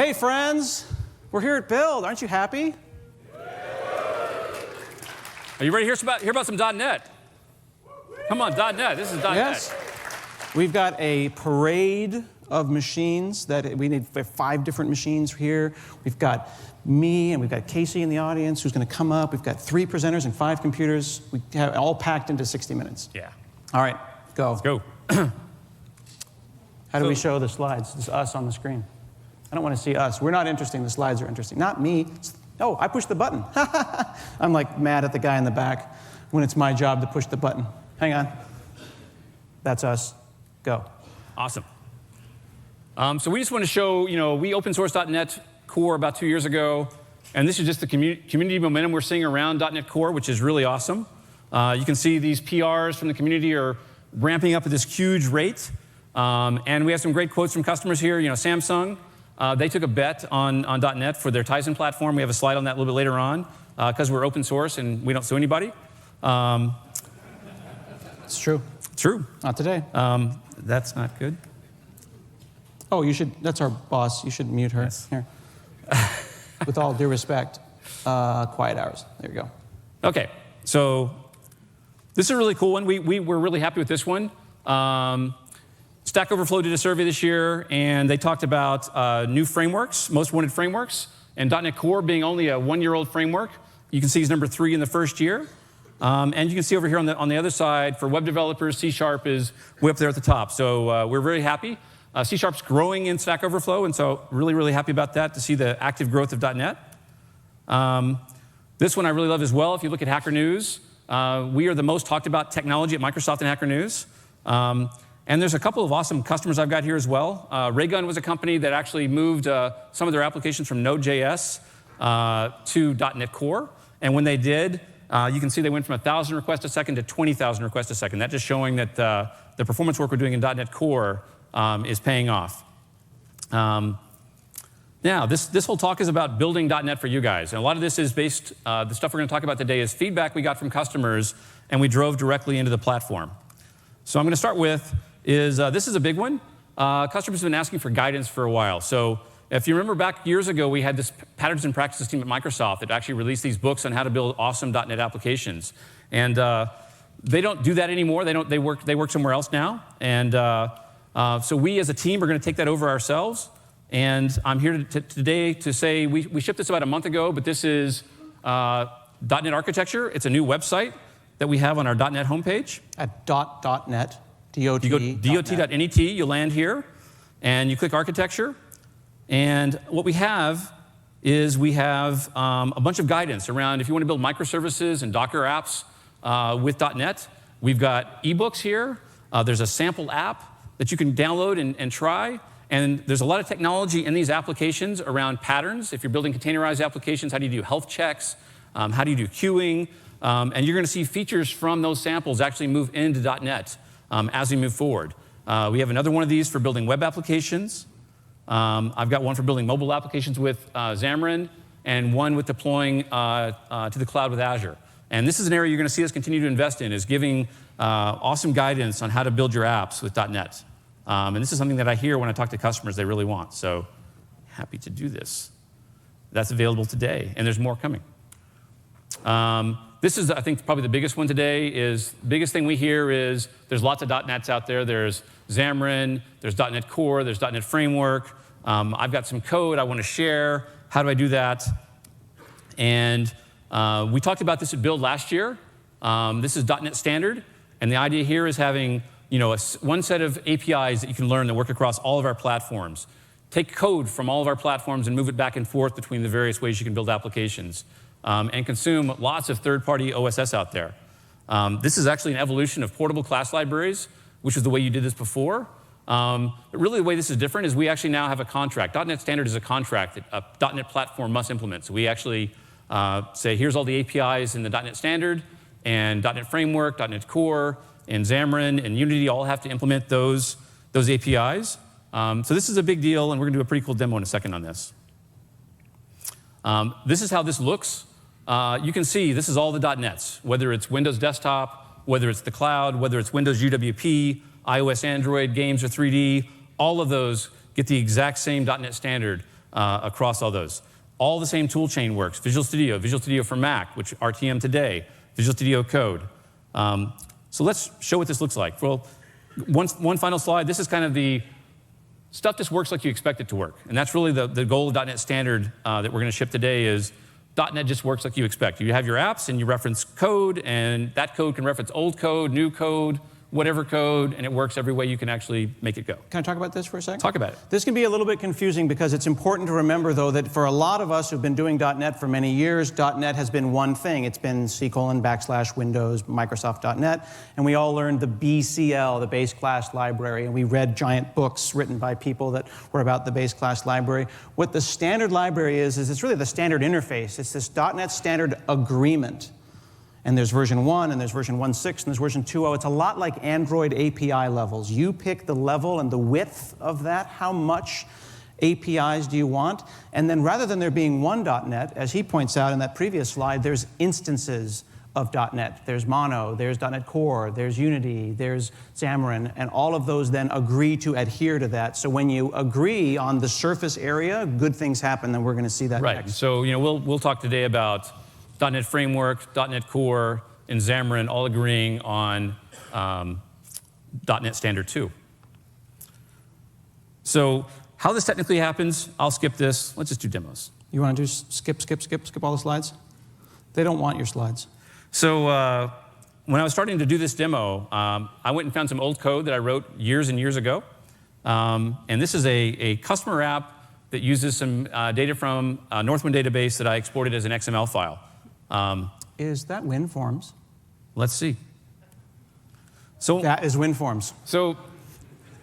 Hey friends, we're here at Build. Aren't you happy? Are you ready to hear about some .NET? Come on, .NET. This is .NET. Yes. We've got a parade of machines that we need 5 different machines here. We've got me and we've got Casey in the audience who's going to come up. We've got 3 presenters and 5 computers. We have it all packed into 60 minutes. Yeah. All right, go. Let's go. How do we show the slides? It's us on the screen. I don't want to see us. We're not interesting. The slides are interesting. Not me. Oh, I pushed the button. I'm like mad at the guy in the back when it's my job to push the button. Hang on. That's us. Go. Awesome. So we just want to show, we open sourced .NET Core about 2 years ago, and this is just the community momentum we're seeing around .NET Core, which is really awesome. You can see these PRs from the community are ramping up at this huge rate, and we have some great quotes from customers here. Samsung, they took a bet on .NET for their Tizen platform. We have a slide on that a little bit later on, because we're open source and we don't sue anybody. It's true. True. Not today. That's not good. Oh, you should. That's our boss. You should mute her. Yes. Here. With all due respect, quiet hours. There you go. Okay. So this is a really cool one. We're really happy with this one. Stack Overflow did a survey this year, and they talked about new frameworks, most wanted frameworks, and .NET Core being only a 1-year-old framework. You can see he's number 3 in the first year. And you can see over here on the other side, for web developers, C# is way up there at the top. So we're very happy. C#'s growing in Stack Overflow, and so really, really happy about that, to see the active growth of .NET. This one I really love as well. If you look at Hacker News, we are the most talked about technology at Microsoft in Hacker News. And there's a couple of awesome customers I've got here as well. Raygun was a company that actually moved some of their applications from Node.js to .NET Core. And when they did, you can see they went from 1,000 requests a second to 20,000 requests a second. That's just showing that the performance work we're doing in .NET Core is paying off. Now, this whole talk is about building .NET for you guys. And a lot of this is based, the stuff we're going to talk about today is feedback we got from customers, and we drove directly into the platform. So I'm going to start with this is a big one. Customers have been asking for guidance for a while. So if you remember back years ago, we had this patterns and practices team at Microsoft that actually released these books on how to build awesome .NET applications. And they don't do that anymore. They work somewhere else now. And so we as a team are going to take that over ourselves. And I'm here today to say we shipped this about a month ago, but this is .NET Architecture. It's a new website that we have on our .NET homepage. At .net, DOT. You go dot.net, you land here, and you click Architecture. And what we have is a bunch of guidance around if you want to build microservices and Docker apps with .NET. We've got ebooks here. There's a sample app that you can download and try. And there's a lot of technology in these applications around patterns. If you're building containerized applications, how do you do health checks? How do you do queuing? And you're going to see features from those samples actually move into .NET as we move forward. We have another one of these for building web applications. I've got one for building mobile applications with Xamarin, and one with deploying to the cloud with Azure. And this is an area you're going to see us continue to invest in, is giving awesome guidance on how to build your apps with .NET. And this is something that I hear when I talk to customers they really want. So happy to do this. That's available today, and there's more coming. This is, I think, probably the biggest one today. The biggest thing we hear is there's lots of .NETs out there. There's Xamarin, there's .NET Core, there's .NET Framework. I've got some code I want to share. How do I do that? And we talked about this at Build last year. This is .NET Standard, and the idea here is having one set of APIs that you can learn that work across all of our platforms. Take code from all of our platforms and move it back and forth between the various ways you can build applications. And consume lots of third-party OSS out there. This is actually an evolution of portable class libraries, which is the way you did this before. But really the way this is different is we actually now have a contract. .NET Standard is a contract that a .NET platform must implement. So we actually say, here's all the APIs in the .NET Standard, and .NET Framework, .NET Core, and Xamarin, and Unity all have to implement those APIs. So this is a big deal, and we're going to do a pretty cool demo in a second on this. This is how this looks. You can see this is all the .NETs, whether it's Windows Desktop, whether it's the cloud, whether it's Windows UWP, iOS, Android, games, or 3D. All of those get the exact same .NET Standard across all those. All the same tool chain works. Visual Studio for Mac, which RTM today, Visual Studio Code. So let's show what this looks like. Well, one final slide. This is kind of the stuff just works like you expect it to work. And that's really the goal of .NET Standard that we're going to ship today is .NET just works like you expect. You have your apps and you reference code, and that code can reference old code, new code, whatever code, and it works every way you can actually make it go. Can I talk about this for a second? Talk about it. This can be a little bit confusing because it's important to remember, though, that for a lot of us who've been doing .NET for many years, .NET has been one thing. It's been C:\Windows, Microsoft.NET, and we all learned the BCL, the base class library, and we read giant books written by people that were about the base class library. What the standard library is it's really the standard interface. It's this .NET Standard Agreement. And there's version 1, and there's version 1.6, and there's version 2.0. It's a lot like Android API levels. You pick the level and the width of that, how much APIs do you want? And then rather than there being one .NET, as he points out in that previous slide, there's instances of .NET. There's Mono, there's .NET Core, there's Unity, there's Xamarin, and all of those then agree to adhere to that. So when you agree on the surface area, good things happen, and we're going to see that next. So we'll talk today about .NET Framework, .NET Core, and Xamarin all agreeing on .NET Standard 2. So how this technically happens, I'll skip this. Let's just do demos. You want to do skip all the slides? They don't want your slides. So when I was starting to do this demo, I went and found some old code that I wrote years and years ago. And this is a customer app that uses some data from a Northwind database that I exported as an XML file. Is that WinForms? Let's see. So that is WinForms. So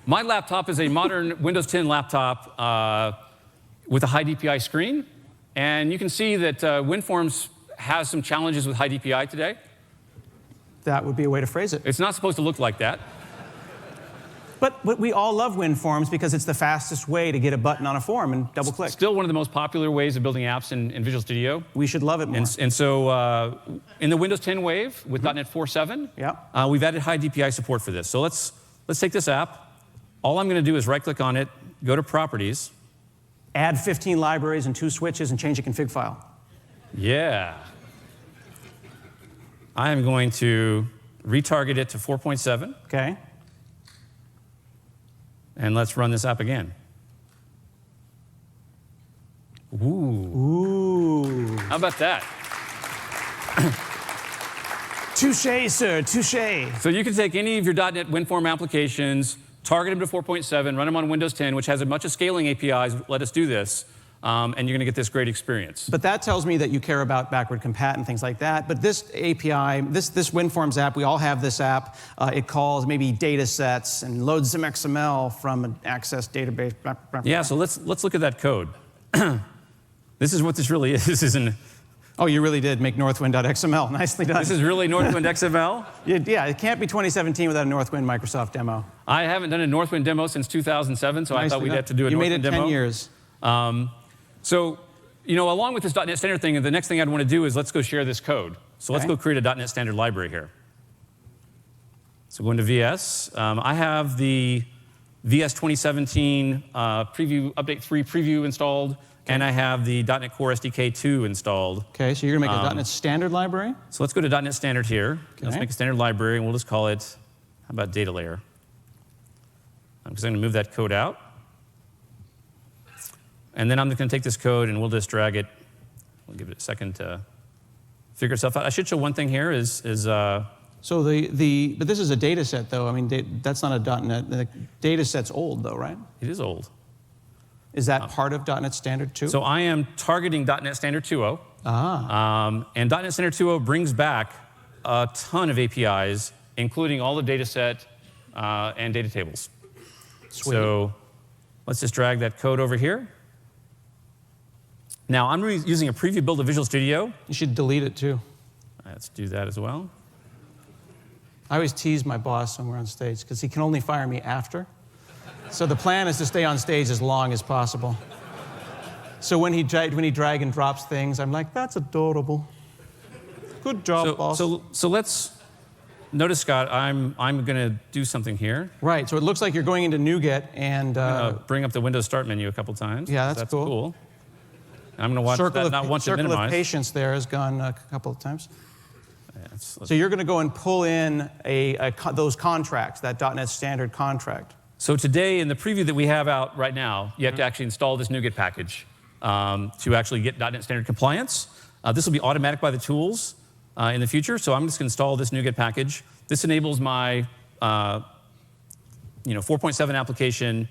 my laptop is a modern Windows 10 laptop with a high DPI screen. And you can see that WinForms has some challenges with high DPI today. That would be a way to phrase it. It's not supposed to look like that. But we all love WinForms because it's the fastest way to get a button on a form and double click. Still one of the most popular ways of building apps in Visual Studio. We should love it more. And so in the Windows 10 wave with .NET 4.7, we've added high DPI support for this. So let's take this app. All I'm going to do is right click on it, go to Properties. Add 15 libraries and 2 switches and change a config file. Yeah. I am going to retarget it to 4.7. Okay. And let's run this app again. Ooh. How about that? Touché, sir, touché. So you can take any of your .NET WinForm applications, target them to 4.7, run them on Windows 10, which has a bunch of scaling APIs, let us do this, and you're going to get this great experience. But that tells me that you care about backward compat and things like that. But this API, this WinForms app, we all have this app. It calls maybe data sets and loads some XML from an Access database. Yeah, so let's look at that code. This is what this really is. This isn't. Oh, you really did make Northwind.xml. Nicely done. This is really Northwind XML? Yeah, it can't be 2017 without a Northwind Microsoft demo. I haven't done a Northwind demo since 2007, so I thought we'd have to do a Northwind demo. You made it 10 years. So, along with this .NET Standard thing, the next thing I'd want to do is let's go share this code. So let's go create a .NET Standard library here. So go into VS. I have the VS 2017 Update 3 preview installed, and I have the .NET Core SDK 2 installed. Okay, so you're going to make a .NET Standard library? So let's go to .NET Standard here. Okay. Let's make a standard library, and we'll just call it, how about data layer? Because I'm going to move that code out. And then I'm just going to take this code, and we'll just drag it. We'll give it a second to figure itself out. I should show one thing here is so but this is a data set, though. I mean, that's not a .NET. The data set's old, though, right? It is old. Is that part of .NET Standard 2? So I am targeting .NET Standard 2.0. And .NET Standard 2.0 brings back a ton of APIs, including all the data set and data tables. Sweet. So let's just drag that code over here. Now, I'm using a preview build of Visual Studio. You should delete it, too. Let's do that as well. I always tease my boss when we're on stage, because he can only fire me after. So the plan is to stay on stage as long as possible. So when he drag and drops things, I'm like, that's adorable. Good job, boss. So let's, notice, Scott, I'm going to do something here. Right, so it looks like you're going into NuGet and... bring up the Windows Start menu a couple times. Yeah, that's cool. And I'm going to watch that not once and Circle of minimize. patience there has gone a couple of times. Yeah, So you're going to go and pull in those contracts, that .NET Standard contract. So today, in the preview that we have out right now, you have to actually install this NuGet package to actually get .NET Standard compliance. This will be automatic by the tools in the future, so I'm just going to install this NuGet package. This enables my 4.7 application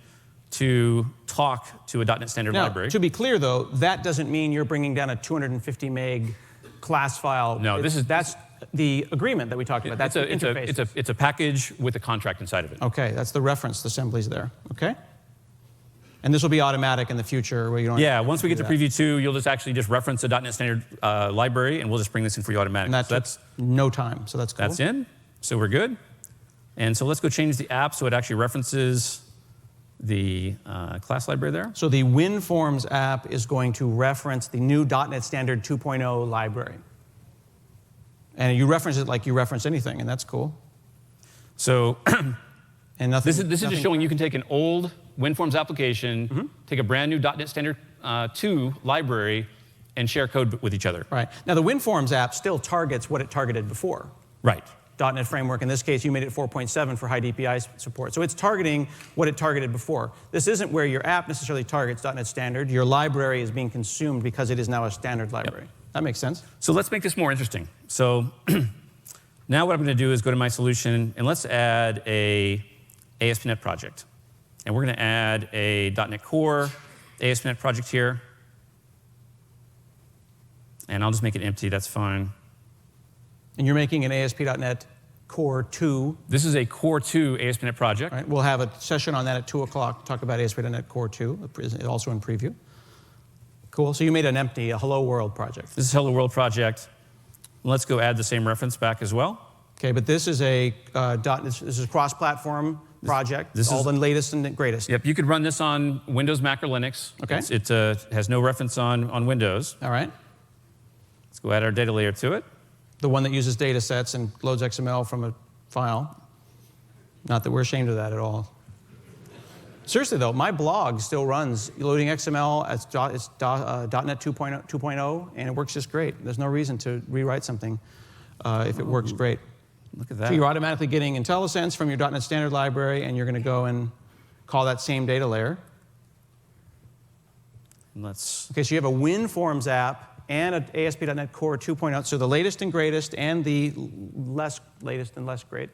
to talk to a .NET Standard library. To be clear, though, that doesn't mean you're bringing down a 250 meg class file. No, that's the agreement that we talked about. That's the interface. It's a package with a contract inside of it. Okay, that's the reference assemblies there. Okay. And this will be automatic in the future where you don't. Yeah, once we get to preview 2, you'll just actually reference the .NET Standard library, and we'll just bring this in for you automatically. And that's no time, so that's cool. That's in, so we're good. And so let's go change the app so it actually references the class library there. So the WinForms app is going to reference the new .NET Standard 2.0 library. And you reference it like you reference anything, and that's cool. So and nothing, this is just showing you can take an old WinForms application, take a brand new .NET Standard 2 library, and share code with each other. Right. Now, the WinForms app still targets what it targeted before. Right. .NET Framework. In this case, you made it 4.7 for high DPI support. So it's targeting what it targeted before. This isn't where your app necessarily targets .NET Standard. Your library is being consumed because it is now a standard library. Yep. That makes sense. So let's make this more interesting. So now what I'm going to do is go to my solution, and let's add a ASP.NET project. And we're going to add a .NET Core ASP.NET project here. And I'll just make it empty. That's fine. And you're making an ASP.NET Core 2. This is a Core 2 ASP.NET project. Right. We'll have a session on that at 2 o'clock, talk about ASP.NET Core 2, also in preview. Cool. So you made an empty, a Hello World project. This is Hello World project. Let's go add the same reference back as well. Okay, but this is a this is a cross-platform project. This is all the latest and greatest. Yep, you could run this on Windows, Mac, or Linux. Okay. It has no reference on Windows. All right. Let's go add our data layer to it. The one that uses data sets and loads XML from a file. Not that we're ashamed of that at all. Seriously, though, my blog still runs loading XML as .NET 2.0, and it works just great. There's no reason to rewrite something if it works great. Look at that. So you're automatically getting IntelliSense from your .NET Standard library, and you're going to go and call that same data layer. Okay, so you have a WinForms app and an ASP.NET Core 2.0, so the latest and greatest and the less latest and less great.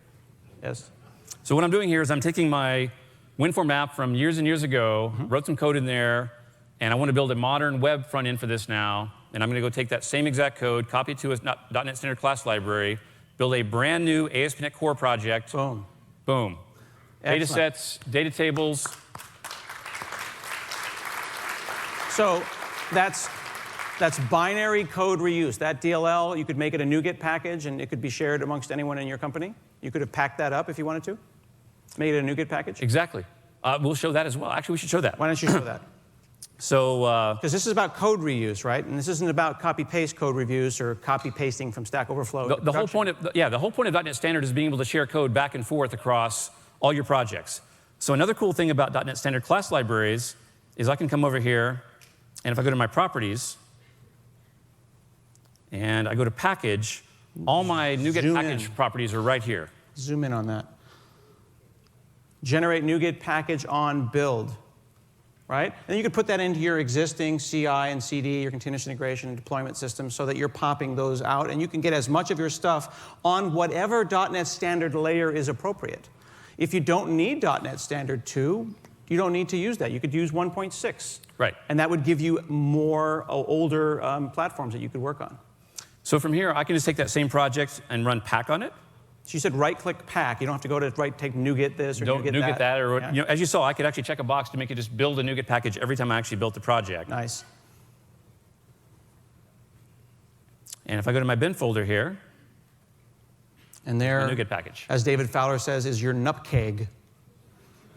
Yes? So what I'm doing here is I'm taking my WinForm app from years and years ago, wrote some code in there, and I want to build a modern web front end for this now. And I'm going to go take that same exact code, copy it to a .NET Standard class library, build a brand new ASP.NET Core project. Boom. Boom. Data sets, data tables. So that's binary code reuse. That DLL, you could make it a NuGet package, and it could be shared amongst anyone in your company. You could have packed that up if you wanted to. Made it a NuGet package? Exactly. We'll show that as well. Actually, we should show that. Why don't you show that? So, because this is about code reuse, right? And this isn't about copy-paste code reviews or copy-pasting from Stack Overflow. The whole point of the whole point of .NET Standard is being able to share code back and forth across all your projects. So another cool thing about .NET Standard class libraries is I can come over here, and if I go to my properties, and I go to package, all my NuGet package properties are right here. Zoom in on that. Generate NuGet package on build, right? And you could put that into your existing CI and CD, your continuous integration and deployment system, so that you're popping those out, and you can get as much of your stuff on whatever .NET Standard layer is appropriate. If you don't need .NET Standard 2, you don't need to use that. You could use 1.6. Right. And that would give you more older platforms that you could work on. So from here, I can just take that same project and run pack on it. So you said right-click pack. You don't have to go to take NuGet this or NuGet that. Or as you saw, I could actually check a box to make it just build a NuGet package every time I actually built the project. Nice. And if I go to my bin folder here, and there, the NuGet package. As David Fowler says, is your nupkeg.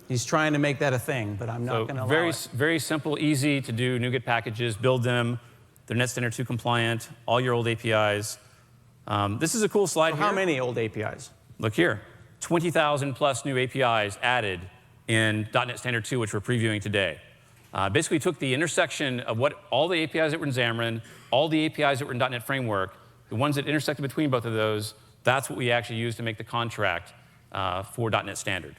He's trying to make that a thing, but I'm not going to allow it. Very simple, easy to do NuGet packages, build them. They're .NET Standard 2 compliant, all your old APIs. This is a cool slide here. How many old APIs? Look here, 20,000 plus new APIs added in .NET Standard 2, which we're previewing today. Basically took the intersection of all the APIs that were in Xamarin, all the APIs that were in .NET Framework, the ones that intersected between both of those, that's what we actually used to make the contract for .NET Standard.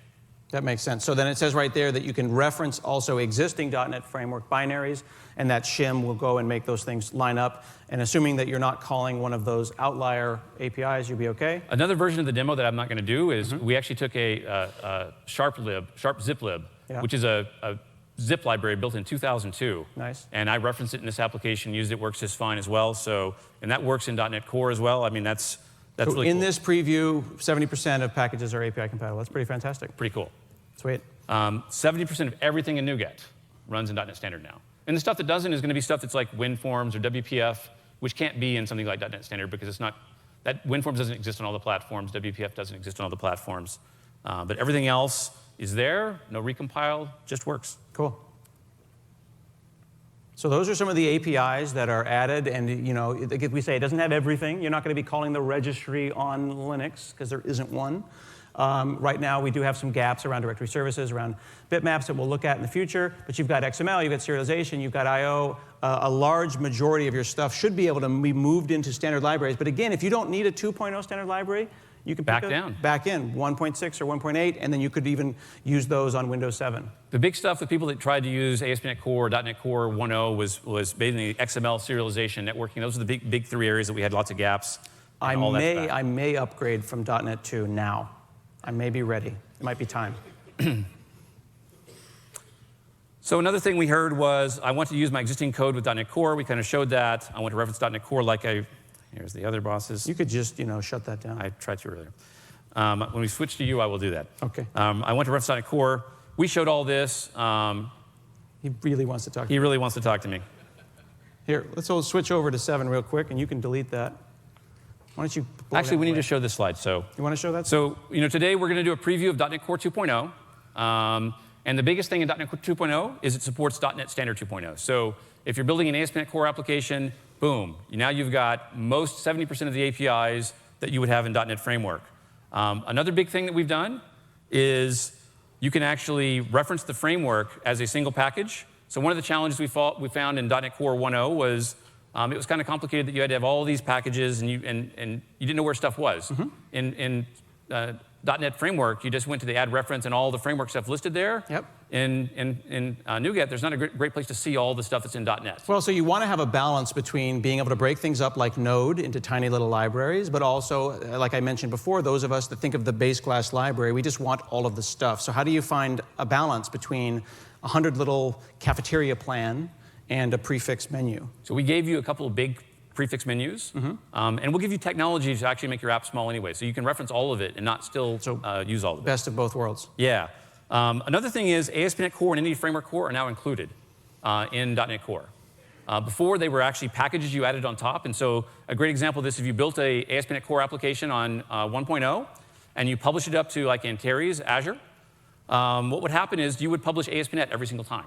That makes sense. So then it says right there that you can reference also existing .NET Framework binaries, and that shim will go and make those things line up. And assuming that you're not calling one of those outlier APIs, you'll be OK? Another version of the demo that I'm not going to do is we actually took a sharp ziplib, which is a zip library built in 2002. Nice. And I referenced it in this application, used it, works just fine as well. So, and that works in .NET Core as well. I mean, that's So really in cool. this preview, 70% of packages are API compatible. That's pretty fantastic. Pretty cool. Sweet. 70% of everything in NuGet runs in .NET Standard now. And the stuff that doesn't is going to be stuff that's like WinForms or WPF, which can't be in something like .NET Standard because it's not, that WinForms doesn't exist on all the platforms, WPF doesn't exist on all the platforms. But everything else is there, no recompile, just works. Cool. So those are some of the APIs that are added, and like we say, it doesn't have everything. You're not going to be calling the registry on Linux because there isn't one. Right now, we do have some gaps around directory services, around bitmaps that we'll look at in the future. But you've got XML, you've got serialization, you've got I/O. A large majority of your stuff should be able to be moved into standard libraries. But again, if you don't need a 2.0 standard library, you can back down. Back in 1.6 or 1.8, and then you could even use those on Windows 7. The big stuff with people that tried to use ASP.NET Core, .NET Core 1.0 was basically XML, serialization, networking. Those are the big 3 areas that we had lots of gaps. I may upgrade from .NET 2 now. I may be ready. It might be time. So another thing we heard was, I want to use my existing code with .NET Core. We kind of showed that. I want to reference .NET Core like here's the other bosses. You could just, shut that down. I tried to earlier. When we switch to you, I will do that. OK. I went to reference .NET Core. We showed all this. He really wants to talk to He really wants to talk to me. Here, let's all switch over to 7 real quick, and you can delete that. Why don't you blow Actually, that we need away? to show this slide. So, You want to show that? So today we're going to do a preview of .NET Core 2.0. And the biggest thing in .NET Core 2.0 is it supports .NET Standard 2.0. So if you're building an ASP.NET Core application, boom, now you've got most 70% of the APIs that you would have in .NET Framework. Another big thing that we've done is you can actually reference the framework as a single package. So one of the challenges we found in .NET Core 1.0 was it was kind of complicated that you had to have all these packages and you didn't know where stuff was. In .NET Framework, you just went to the add reference and all the framework stuff listed there. Yep. In NuGet, there's not a great place to see all the stuff that's in .NET. Well, so you want to have a balance between being able to break things up like Node into tiny little libraries, but also, like I mentioned before, those of us that think of the base class library, we just want all of the stuff. So how do you find a balance between 100 little cafeteria plan and a prefix menu? So we gave you a couple of big prefix menus, and we'll give you technology to actually make your app small anyway, so you can reference all of it and not still use all of it. Best of both worlds. Yeah. Another thing is ASP.NET Core and Entity Framework Core are now included in .NET Core. Before, they were actually packages you added on top, and so a great example of this, if you built a ASP.NET Core application on 1.0 and you publish it up to like Antares, Azure, what would happen is you would publish ASP.NET every single time,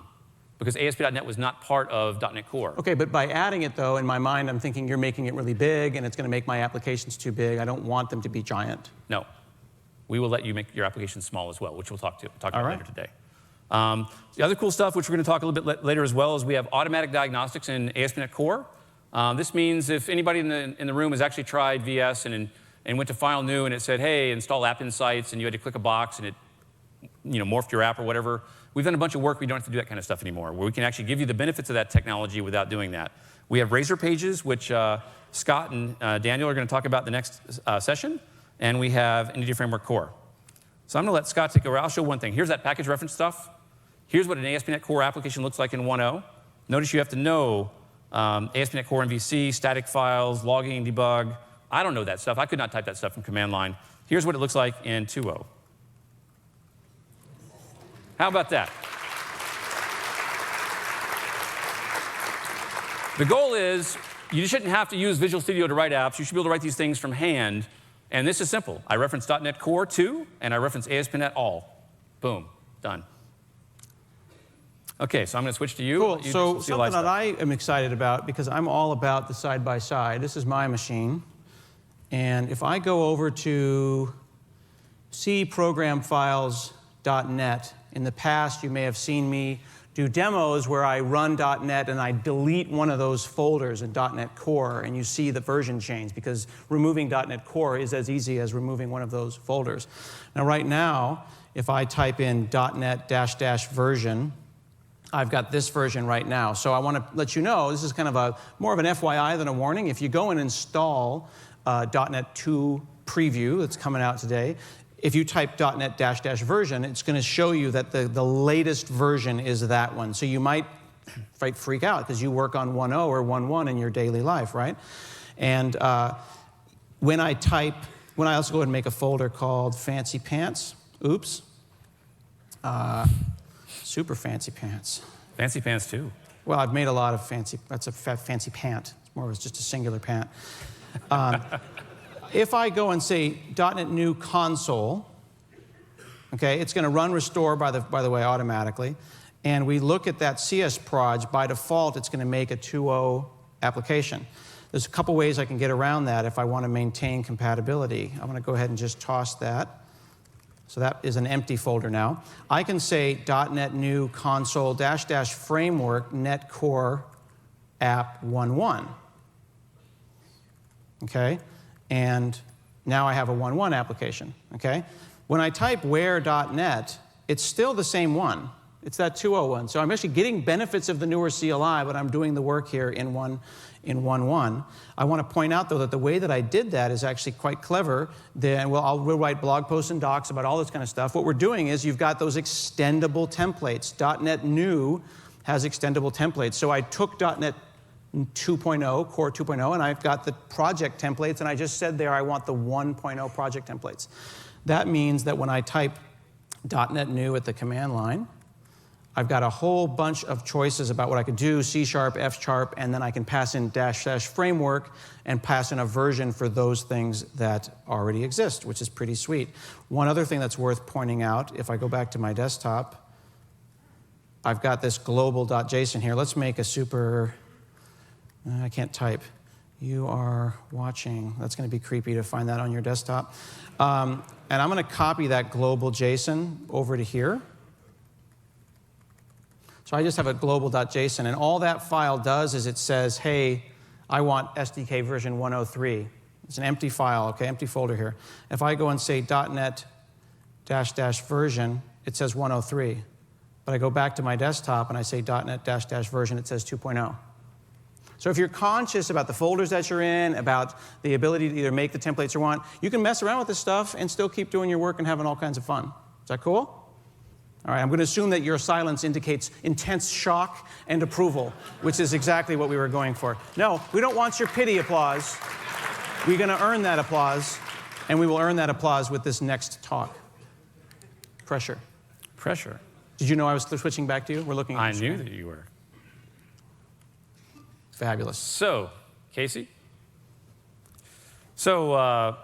because ASP.NET was not part of .NET Core. OK, but by adding it, though, in my mind, I'm thinking you're making it really big, and it's going to make my applications too big. I don't want them to be giant. No. We will let you make your application small as well, which we'll talk about later today. The other cool stuff, which we're going to talk a little bit later as well, is we have automatic diagnostics in ASP.NET Core. This means if anybody in the room has actually tried VS and went to File New and it said, hey, install App Insights, and you had to click a box and it morphed your app or whatever, we've done a bunch of work. We don't have to do that kind of stuff anymore, where we can actually give you the benefits of that technology without doing that. We have Razor Pages, which Scott and Daniel are going to talk about the next session. And we have Entity Framework Core. So I'm going to let Scott take over. I'll show one thing. Here's that package reference stuff. Here's what an ASP.NET Core application looks like in 1.0. Notice you have to know ASP.NET Core MVC, static files, logging, debug. I don't know that stuff. I could not type that stuff from command line. Here's what it looks like in 2.0. How about that? The goal is you shouldn't have to use Visual Studio to write apps. You should be able to write these things from hand. And this is simple. I reference .NET Core 2, and I reference ASP.NET all. Boom, done. OK, so I'm going to switch to you. Cool. So something that I am excited about, because I'm all about the side-by-side. This is my machine. And if I go over to cprogramfiles.net, in the past, you may have seen me do demos where I run .NET and I delete one of those folders in .NET Core, and you see the version change, because removing .NET Core is as easy as removing one of those folders. Now, right now, if I type in .NET -- version, I've got this version right now. So I want to let you know, this is kind of more of an FYI than a warning. If you go and install .NET 2 preview that's coming out today, if you type .NET -- version, it's going to show you that the latest version is that one. So you might freak out because you work on 1.0 or 1.1 in your daily life, right? And when I also go ahead and make a folder called Fancy Pants. Oops. Super Fancy Pants. Fancy Pants too. Well, I've made a lot of fancy. That's a fancy pant. It's more of just a singular pant. If I go and say .NET New Console, okay, it's going to run restore, by the way, automatically. And we look at that CS proj. By default, it's going to make a 2.0 application. There's a couple ways I can get around that if I want to maintain compatibility. I'm going to go ahead and just toss that. So that is an empty folder now. I can say .NET New Console -- framework net core app 1.1. Okay? And now I have a 1.1 application, okay? When I type where.net, it's still the same one. It's that 2.0 one. So I'm actually getting benefits of the newer CLI, but I'm doing the work here in 1.1. I want to point out, though, that the way that I did that is actually quite clever. We'll write blog posts and docs about all this kind of stuff. What we're doing is you've got those extendable templates. .NET New has extendable templates. So I took .NET 2.0, Core 2.0, and I've got the project templates, and I just said there I want the 1.0 project templates. That means that when I type .NET New at the command line, I've got a whole bunch of choices about what I could do, C#, F#, and then I can pass in -- framework and pass in a version for those things that already exist, which is pretty sweet. One other thing that's worth pointing out, if I go back to my desktop, I've got this global.json here. Let's make a super... I can't type. You are watching. That's going to be creepy to find that on your desktop. And I'm going to copy that global JSON over to here. So I just have a global.json, and all that file does is it says, hey, I want SDK version 103. It's an empty file, okay, empty folder here. If I go and say .NET -- version, it says 103. But I go back to my desktop and I say .NET -- version, it says 2.0. So if you're conscious about the folders that you're in, about the ability to either make the templates you want, you can mess around with this stuff and still keep doing your work and having all kinds of fun. Is that cool? All right, I'm going to assume that your silence indicates intense shock and approval, which is exactly what we were going for. No, we don't want your pity applause. We're going to earn that applause, and we will earn that applause with this next talk. Pressure. Pressure. Did you know I was switching back to you? We're looking at I the knew screen. that you were. Fabulous. So, Casey? So,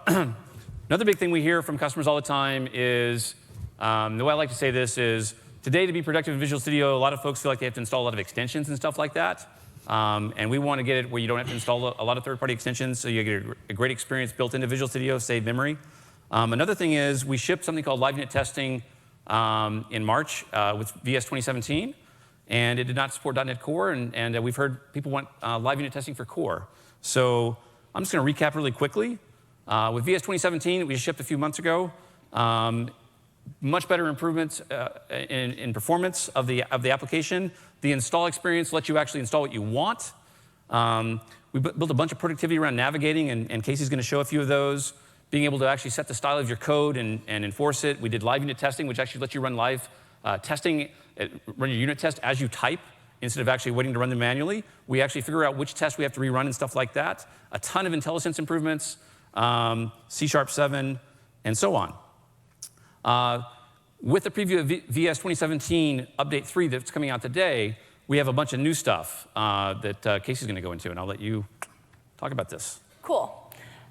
another big thing we hear from customers all the time is, the way I like to say this is, today to be productive in Visual Studio, a lot of folks feel like they have to install a lot of extensions and stuff like that. And we want to get it where you don't have to install a lot of third-party extensions, so you get a great experience built into Visual Studio, save memory. Another thing is, we shipped something called live unit testing in March with VS 2017. And it did not support .NET Core, and we've heard people want live unit testing for Core. So I'm just going to recap really quickly. With VS 2017, we shipped a few months ago. Much better improvements in performance of the application. The install experience lets you actually install what you want. We built a bunch of productivity around navigating, and Casey's going to show a few of those. Being able to actually set the style of your code and enforce it. We did live unit testing, which actually lets you run live testing, run your unit test as you type, instead of actually waiting to run them manually. We actually figure out which tests we have to rerun and stuff like that. A ton of IntelliSense improvements, C#7, and so on. With the preview of VS 2017 Update 3 that's coming out today, we have a bunch of new stuff that Casey's going to go into, and I'll let you talk about this. Cool.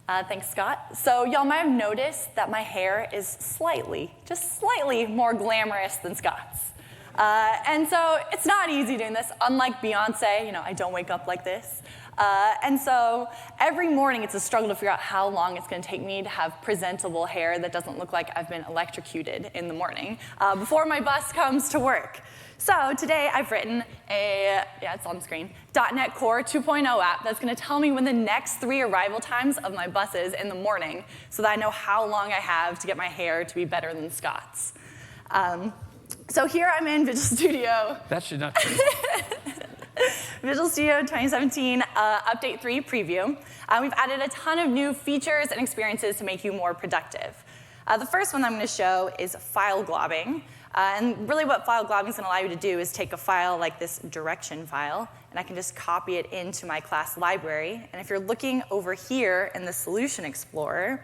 Thanks, Scott. So y'all might have noticed that my hair is just slightly more glamorous than Scott's. And so it's not easy doing this. Unlike Beyonce, I don't wake up like this. And so every morning it's a struggle to figure out how long it's going to take me to have presentable hair that doesn't look like I've been electrocuted in the morning before my bus comes to work. So today I've written it's on screen, .NET Core 2.0 app that's going to tell me when the next 3 arrival times of my bus is in the morning so that I know how long I have to get my hair to be better than Scott's. So here I'm in Visual Studio. That should not. Visual Studio 2017 Update 3 preview. We've added a ton of new features and experiences to make you more productive. The first one I'm going to show is file globbing. And really what file globbing is going to allow you to do is take a file like this direction file, and I can just copy it into my class library. And if you're looking over here in the Solution Explorer,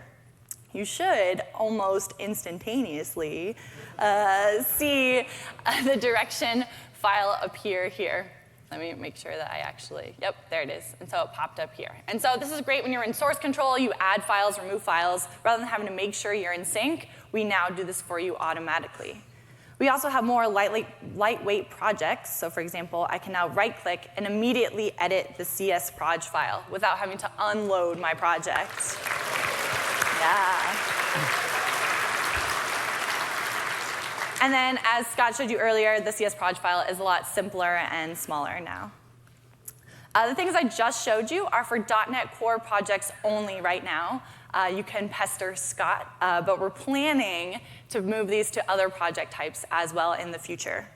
you should almost instantaneously see the direction file appear here. Let me make sure that I actually, yep, there it is. And so it popped up here. And so this is great when you're in source control, you add files, remove files. Rather than having to make sure you're in sync, we now do this for you automatically. We also have more lightweight projects. So for example, I can now right-click and immediately edit the CS proj file without having to unload my project. Yeah. And then, as Scott showed you earlier, the CS proj file is a lot simpler and smaller now. The things I just showed you are for .NET Core projects only right now. You can pester Scott, but we're planning to move these to other project types as well in the future.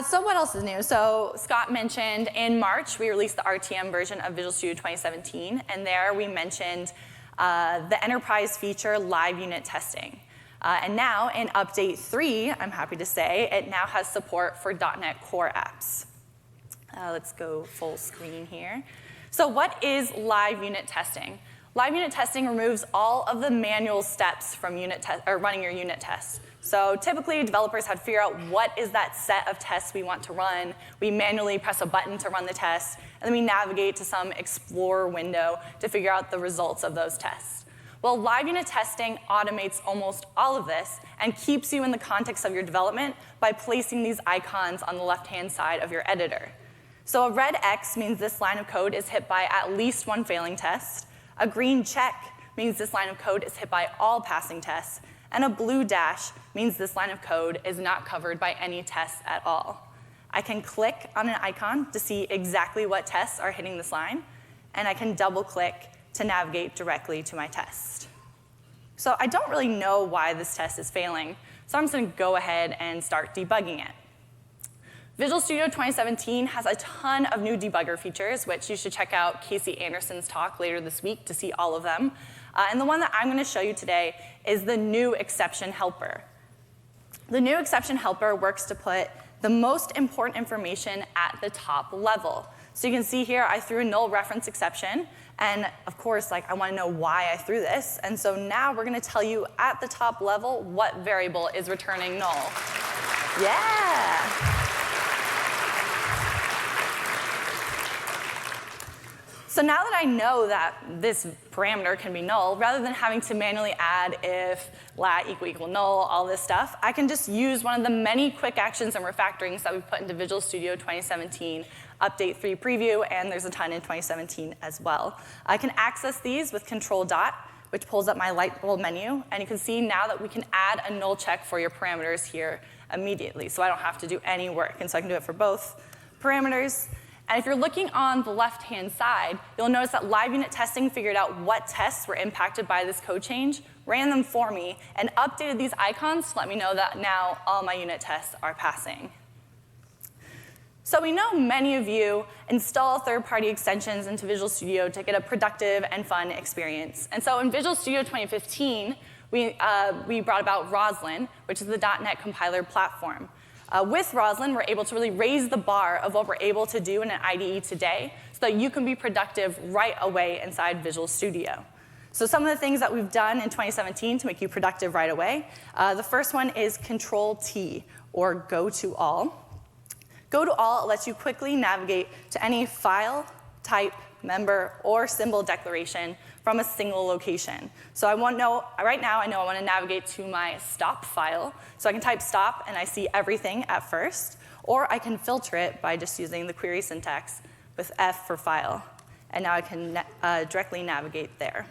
So what else is new? So Scott mentioned in March, we released the RTM version of Visual Studio 2017, and there we mentioned the enterprise feature live unit testing. And now in Update 3, I'm happy to say, it now has support for .NET Core apps. Let's go full screen here. So what is live unit testing? Live unit testing removes all of the manual steps from running your unit tests. So typically, developers have to figure out what is that set of tests we want to run. We manually press a button to run the test, and then we navigate to some Explorer window to figure out the results of those tests. Well, live unit testing automates almost all of this and keeps you in the context of your development by placing these icons on the left-hand side of your editor. So a red X means this line of code is hit by at least one failing test. A green check means this line of code is hit by all passing tests. And a blue dash means this line of code is not covered by any tests at all. I can click on an icon to see exactly what tests are hitting this line, and I can double-click to navigate directly to my test. So I don't really know why this test is failing, so I'm just going to go ahead and start debugging it. Visual Studio 2017 has a ton of new debugger features, which you should check out Casey Anderson's talk later this week to see all of them. And the one that I'm going to show you today is the new exception helper. The new exception helper works to put the most important information at the top level. So you can see here I threw a null reference exception. And of course, I want to know why I threw this. And so now we're going to tell you at the top level what variable is returning null. Yeah. So now that I know that this parameter can be null, rather than having to manually add if lat = null, all this stuff, I can just use one of the many quick actions and refactorings that we've put into Visual Studio 2017 Update 3 preview, and there's a ton in 2017 as well. I can access these with Control Dot, which pulls up my light bulb menu, and you can see now that we can add a null check for your parameters here immediately, so I don't have to do any work, and so I can do it for both parameters. And if you're looking on the left-hand side, you'll notice that live unit testing figured out what tests were impacted by this code change, ran them for me, and updated these icons to let me know that now all my unit tests are passing. So we know many of you install third-party extensions into Visual Studio to get a productive and fun experience. And so in Visual Studio 2015, we brought about Roslyn, which is the .NET compiler platform. With Roslyn, we're able to really raise the bar of what we're able to do in an IDE today so that you can be productive right away inside Visual Studio. So some of the things that we've done in 2017 to make you productive right away, the first one is Control-T, or Go to All. Go to All lets you quickly navigate to any file, type, member, or symbol declaration from a single location. So right now I know I want to navigate to my stop file. So I can type stop and I see everything at first. Or I can filter it by just using the query syntax with F for file. And now I can directly navigate there.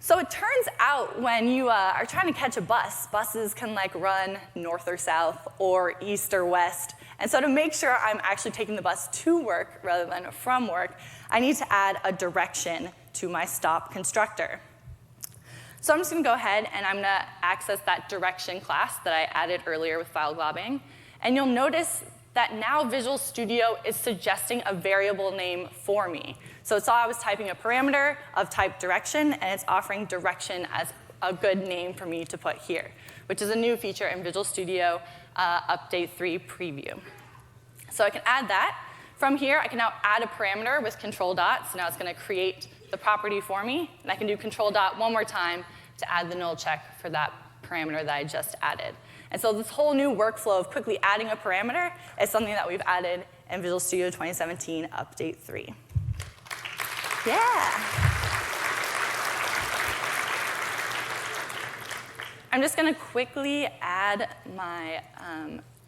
So it turns out when you are trying to catch a bus, buses can run north or south or east or west. And so to make sure I'm actually taking the bus to work rather than from work, I need to add a direction to my stop constructor. So I'm just going to go ahead and I'm going to access that direction class that I added earlier with file globbing. And you'll notice that now Visual Studio is suggesting a variable name for me. So it saw I was typing a parameter of type direction, and it's offering direction as a good name for me to put here, which is a new feature in Visual Studio Update 3 Preview. So I can add that. From here, I can now add a parameter with control dot. So now it's going to create the property for me. And I can do control dot one more time to add the null check for that parameter that I just added. And so this whole new workflow of quickly adding a parameter is something that we've added in Visual Studio 2017 Update 3. Yeah. I'm just going to quickly add my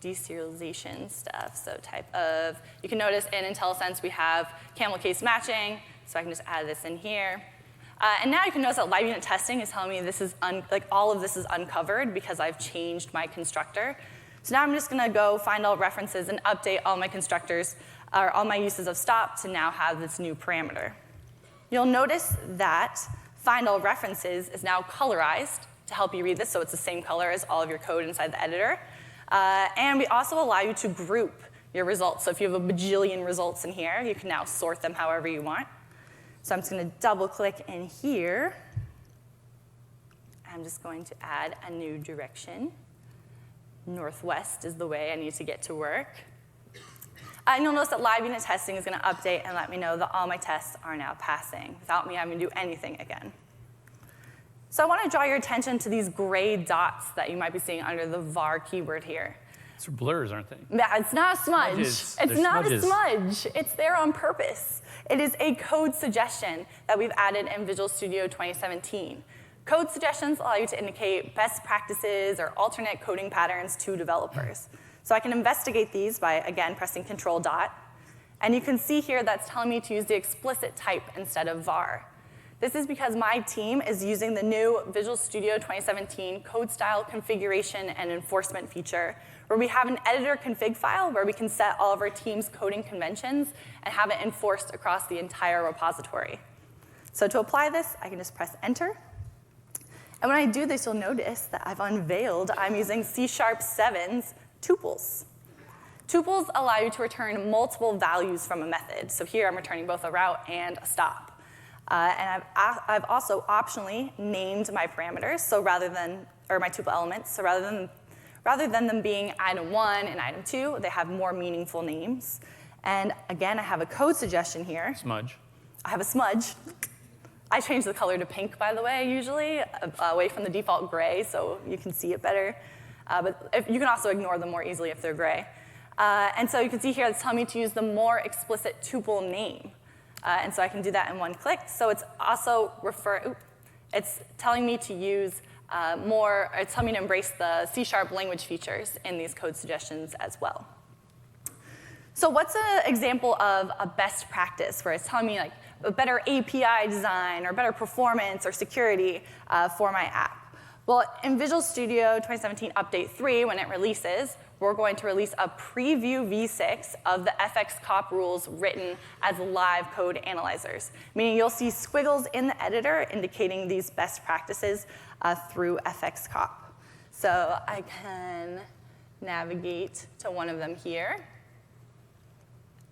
deserialization stuff. So type of, you can notice in IntelliSense we have camel case matching, so I can just add this in here. And now you can notice that live unit testing is telling me this is all of this is uncovered because I've changed my constructor. So now I'm just going to go find all references and update all my constructors, or all my uses of stop to now have this new parameter. You'll notice that find all references is now colorized to help you read this, so it's the same color as all of your code inside the editor. And we also allow you to group your results. So if you have a bajillion results in here, you can now sort them however you want. So I'm just going to double click in here. I'm just going to add a new direction. Northwest is the way I need to get to work. And you'll notice that live unit testing is going to update and let me know that all my tests are now passing without me having to do anything again. So I want to draw your attention to these gray dots that you might be seeing under the var keyword here. These are blurs, aren't they? Yeah, it's not a smudge. Smudges. It's They're not smudges. a smudge. It's there on purpose. It is a code suggestion that we've added in Visual Studio 2017. Code suggestions allow you to indicate best practices or alternate coding patterns to developers. So I can investigate these by, again, pressing Control dot. And you can see here that's telling me to use the explicit type instead of var. This is because my team is using the new Visual Studio 2017 code style configuration and enforcement feature, where we have an editor config file where we can set all of our team's coding conventions and have it enforced across the entire repository. So to apply this, I can just press Enter. And when I do this, you'll notice that I've unveiled I'm using C#7's tuples. Tuples allow you to return multiple values from a method. So here I'm returning both a route and a stop. And I've also optionally named my parameters, so or my tuple elements. So rather than them being item 1 and item 2, they have more meaningful names. And again, I have a code suggestion here. Smudge. I have a smudge. I change the color to pink, by the way, usually, away from the default gray, so you can see it better. But you can also ignore them more easily if they're gray. And so you can see here it's telling me to use the more explicit tuple name. And so I can do that in one click. So it's also it's telling me to use it's telling me to embrace the C# language features in these code suggestions as well. So what's an example of a best practice where it's telling me like a better API design or better performance or security for my app? Well, in Visual Studio 2017 Update 3, when it releases, we're going to release a preview v6 of the FXCOP rules written as live code analyzers, meaning you'll see squiggles in the editor indicating these best practices through FXCOP. So I can navigate to one of them here.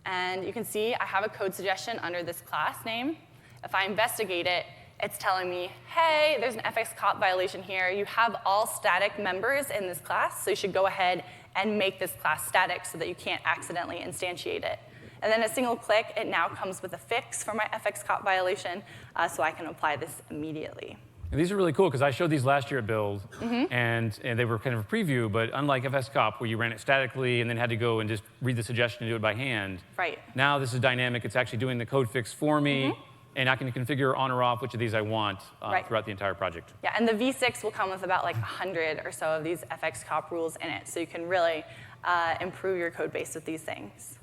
And you can see I have a code suggestion under this class name. If I investigate it, it's telling me, hey, there's an FXCOP violation here. You have all static members in this class, so you should go ahead and make this class static so that you can't accidentally instantiate it. And then a single click, it now comes with a fix for my FXCOP violation, so I can apply this immediately. And these are really cool because I showed these last year at Build, and they were kind of a preview, but unlike FSCOP where you ran it statically and then had to go and just read the suggestion and do it by hand, right. Now this is dynamic. It's actually doing the code fix for me, and I can configure on or off which of these I want throughout the entire project. Yeah, and the V6 will come with about like 100 or so of these FXCOP rules in it, so you can really improve your code base with these things.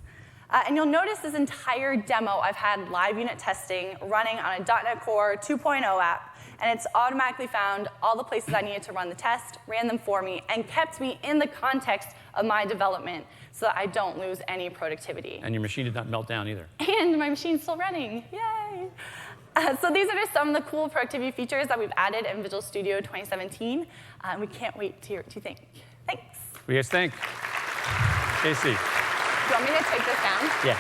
And you'll notice this entire demo, I've had live unit testing running on a .NET Core 2.0 app, and it's automatically found all the places I needed to run the test, ran them for me, and kept me in the context of my development so that I don't lose any productivity. And your machine did not melt down either. And my machine's still running, yay! So these are just some of the cool productivity features that we've added in Visual Studio 2017. We can't wait to hear what you think. Thanks. What do you guys think? Casey. Do you want me to take this down? Yeah.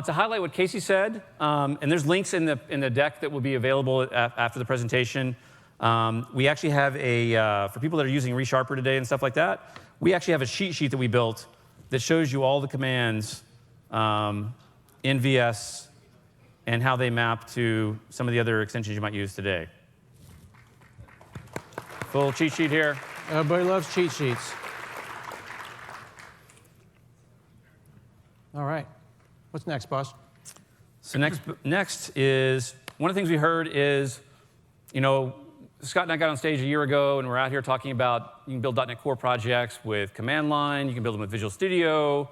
To highlight what Casey said, and there's links in the deck that will be available after the presentation. We actually have for people that are using ReSharper today and stuff like that, we actually have a cheat sheet that we built that shows you all the commands in VS and how they map to some of the other extensions you might use today. Full cheat sheet here. Everybody loves cheat sheets. All right. What's next, boss? So next is, one of the things we heard is, Scott and I got on stage a year ago, and we're out here talking about you can build .NET Core projects with command line, you can build them with Visual Studio,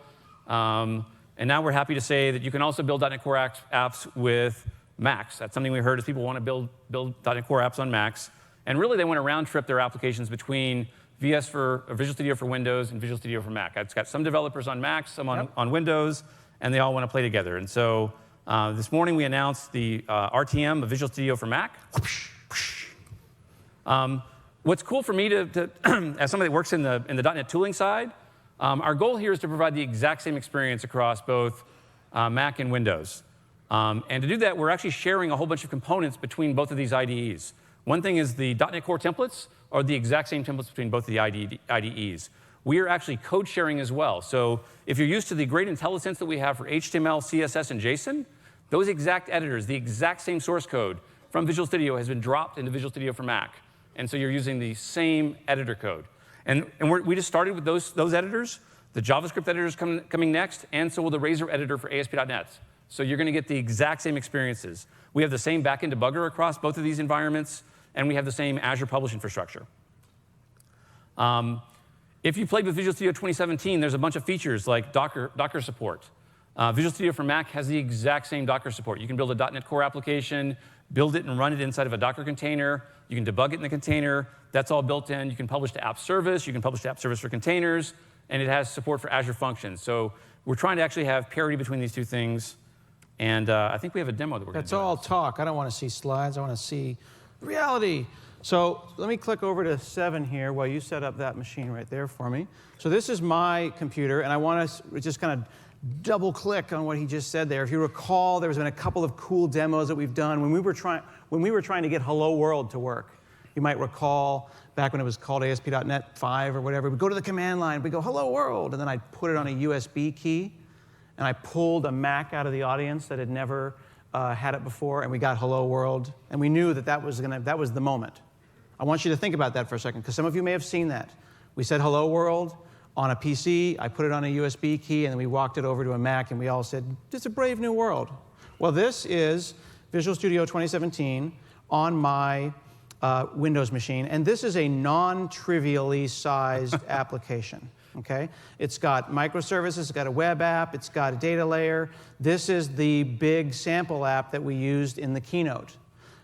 and now we're happy to say that you can also build .NET Core apps with Macs. That's something we heard is people want to build .NET Core apps on Macs, and really they want to round trip their applications between Visual Studio for Windows and Visual Studio for Mac. It's got some developers on Macs, some on Windows, and they all want to play together. And so this morning we announced the RTM of Visual Studio for Mac. What's cool for me as somebody that works in the .NET tooling side, our goal here is to provide the exact same experience across both Mac and Windows. And to do that, we're actually sharing a whole bunch of components between both of these IDEs. One thing is the .NET Core templates are the exact same templates between both of the IDEs. We are actually code sharing as well. So if you're used to the great IntelliSense that we have for HTML, CSS, and JSON, those exact editors, the exact same source code from Visual Studio has been dropped into Visual Studio for Mac. And so you're using the same editor code. And we just started with those editors. The JavaScript editor is coming next, and so will the Razor editor for ASP.NET. So you're going to get the exact same experiences. We have the same backend debugger across both of these environments, and we have the same Azure Publish infrastructure. If you played with Visual Studio 2017, there's a bunch of features like Docker support. Visual Studio for Mac has the exact same Docker support. You can build a .NET Core application, build it and run it inside of a Docker container. You can debug it in the container. That's all built in. You can publish to app service. You can publish to app service for containers. And it has support for Azure Functions. So we're trying to actually have parity between these two things. And I think we have a demo that we're going to do. That's all talk. I don't want to see slides. I want to see reality. So let me click over to 7 here while you set up that machine right there for me. So this is my computer, and I want to just kind of double click on what he just said there. If you recall, there's been a couple of cool demos that we've done when we were trying to get Hello World to work. You might recall back when it was called ASP.NET 5 or whatever, we'd go to the command line, we'd go Hello World, and then I'd put it on a USB key, and I pulled a Mac out of the audience that had never had it before, and we got Hello World, and we knew that was the moment. I want you to think about that for a second, because some of you may have seen that. We said Hello World on a PC, I put it on a USB key, and then we walked it over to a Mac, and we all said, it's a brave new world. Well, this is Visual Studio 2017 on my Windows machine, and this is a non-trivially sized application. Okay? It's got microservices, it's got a web app, it's got a data layer. This is the big sample app that we used in the keynote.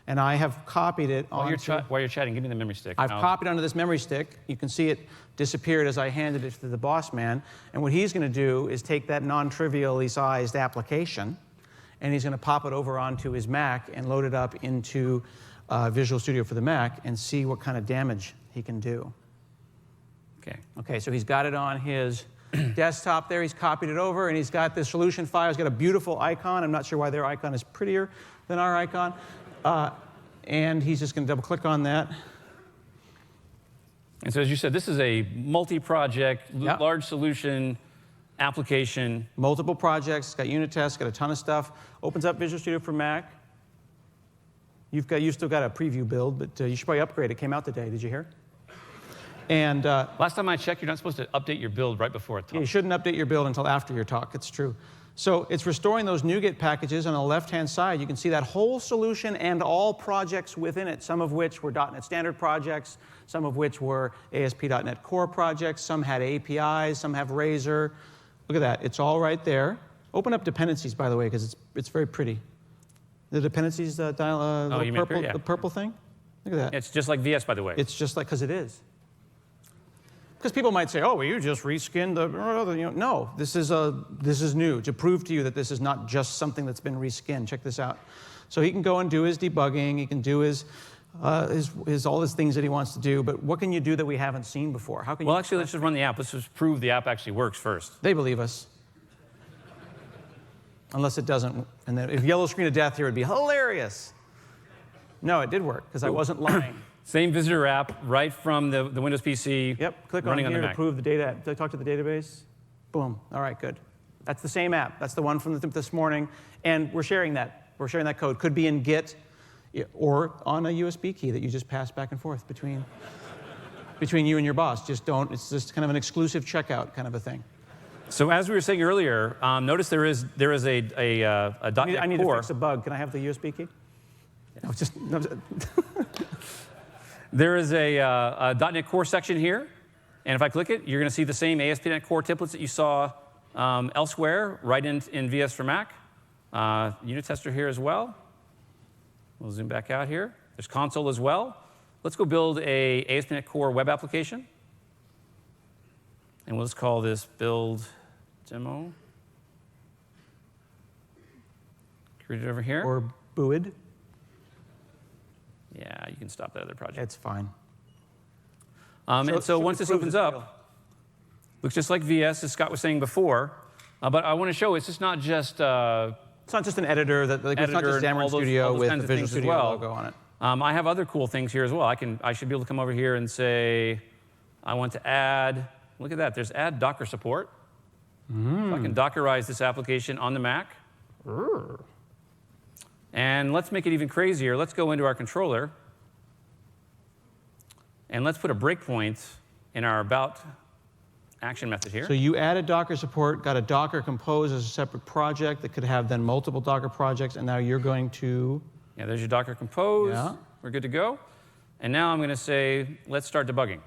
And I have copied it onto... While you're chatting, give me the memory stick. I've copied onto this memory stick. You can see it disappeared as I handed it to the boss man. And what he's going to do is take that non-trivially sized application, and he's going to pop it over onto his Mac and load it up into Visual Studio for the Mac and see what kind of damage he can do. Okay, so he's got it on his desktop there. He's copied it over, and he's got the solution file. He's got a beautiful icon. I'm not sure why their icon is prettier than our icon. And he's just going to double-click on that. And so as you said, this is a multi-project, large solution application. Multiple projects. It's got unit tests, got a ton of stuff. Opens up Visual Studio for Mac. You've still got a preview build, but you should probably upgrade. It came out today. Did you hear? And last time I checked, you're not supposed to update your build right before a talk. You shouldn't update your build until after your talk. It's true. So it's restoring those NuGet packages. On the left-hand side, you can see that whole solution and all projects within it, some of which were .NET Standard projects, some of which were ASP.NET Core projects, some had APIs, some have Razor. Look at that. It's all right there. Open up dependencies, by the way, because it's very pretty. The dependencies, the purple thing? Look at that. It's just like VS, by the way. It's just like, because it is. Because people might say, oh, well, you just reskinned the, no, this is new, to prove to you that this is not just something that's been reskinned. Check this out. So he can go and do his debugging, he can do his all his things that he wants to do, but what can you do that we haven't seen before? How can well, actually, let's just run the app. Let's just prove the app actually works first. They believe us. Unless it doesn't. And then if yellow screen of death here would be hilarious. No, it did work, because I wasn't lying. Same visitor app right from the Windows PC. Yep, click on running here on the to Mac. prove the data. Did I talk to the database? Boom. All right, good. That's the same app. That's the one from this morning. And we're sharing that. We're sharing that code. Could be in Git or on a USB key that you just pass back and forth between you and your boss. Just don't. It's just kind of an exclusive checkout kind of a thing. So as we were saying earlier, notice there is a .NET Core. I need to fix a bug. Can I have the USB key? No, no. There is a .NET Core section here, and if I click it, you're going to see the same ASP.NET Core templates that you saw elsewhere, right in VS for Mac. Unit tester here as well. We'll zoom back out here. There's console as well. Let's go build a ASP.NET Core web application, and we'll just call this build demo. Create it over here. Or buid. Yeah, you can stop that other project. It's fine. And so once this opens up, looks just like VS, as Scott was saying before. But I want to show it's just not just it's not just an editor that it's not just Xamarin Studio with the Visual Studio logo on it. I have other cool things here as well. I should be able to come over here and say, I want to add. Look at that. There's add Docker support. So I can Dockerize this application on the Mac. And let's make it even crazier. Let's go into our controller. And let's put a breakpoint in our about action method here. So you added Docker support, got a Docker Compose as a separate project that could have then multiple Docker projects, and now you're going to... Yeah, there's your Docker Compose. Yeah. We're good to go. And now I'm going to say, let's start debugging.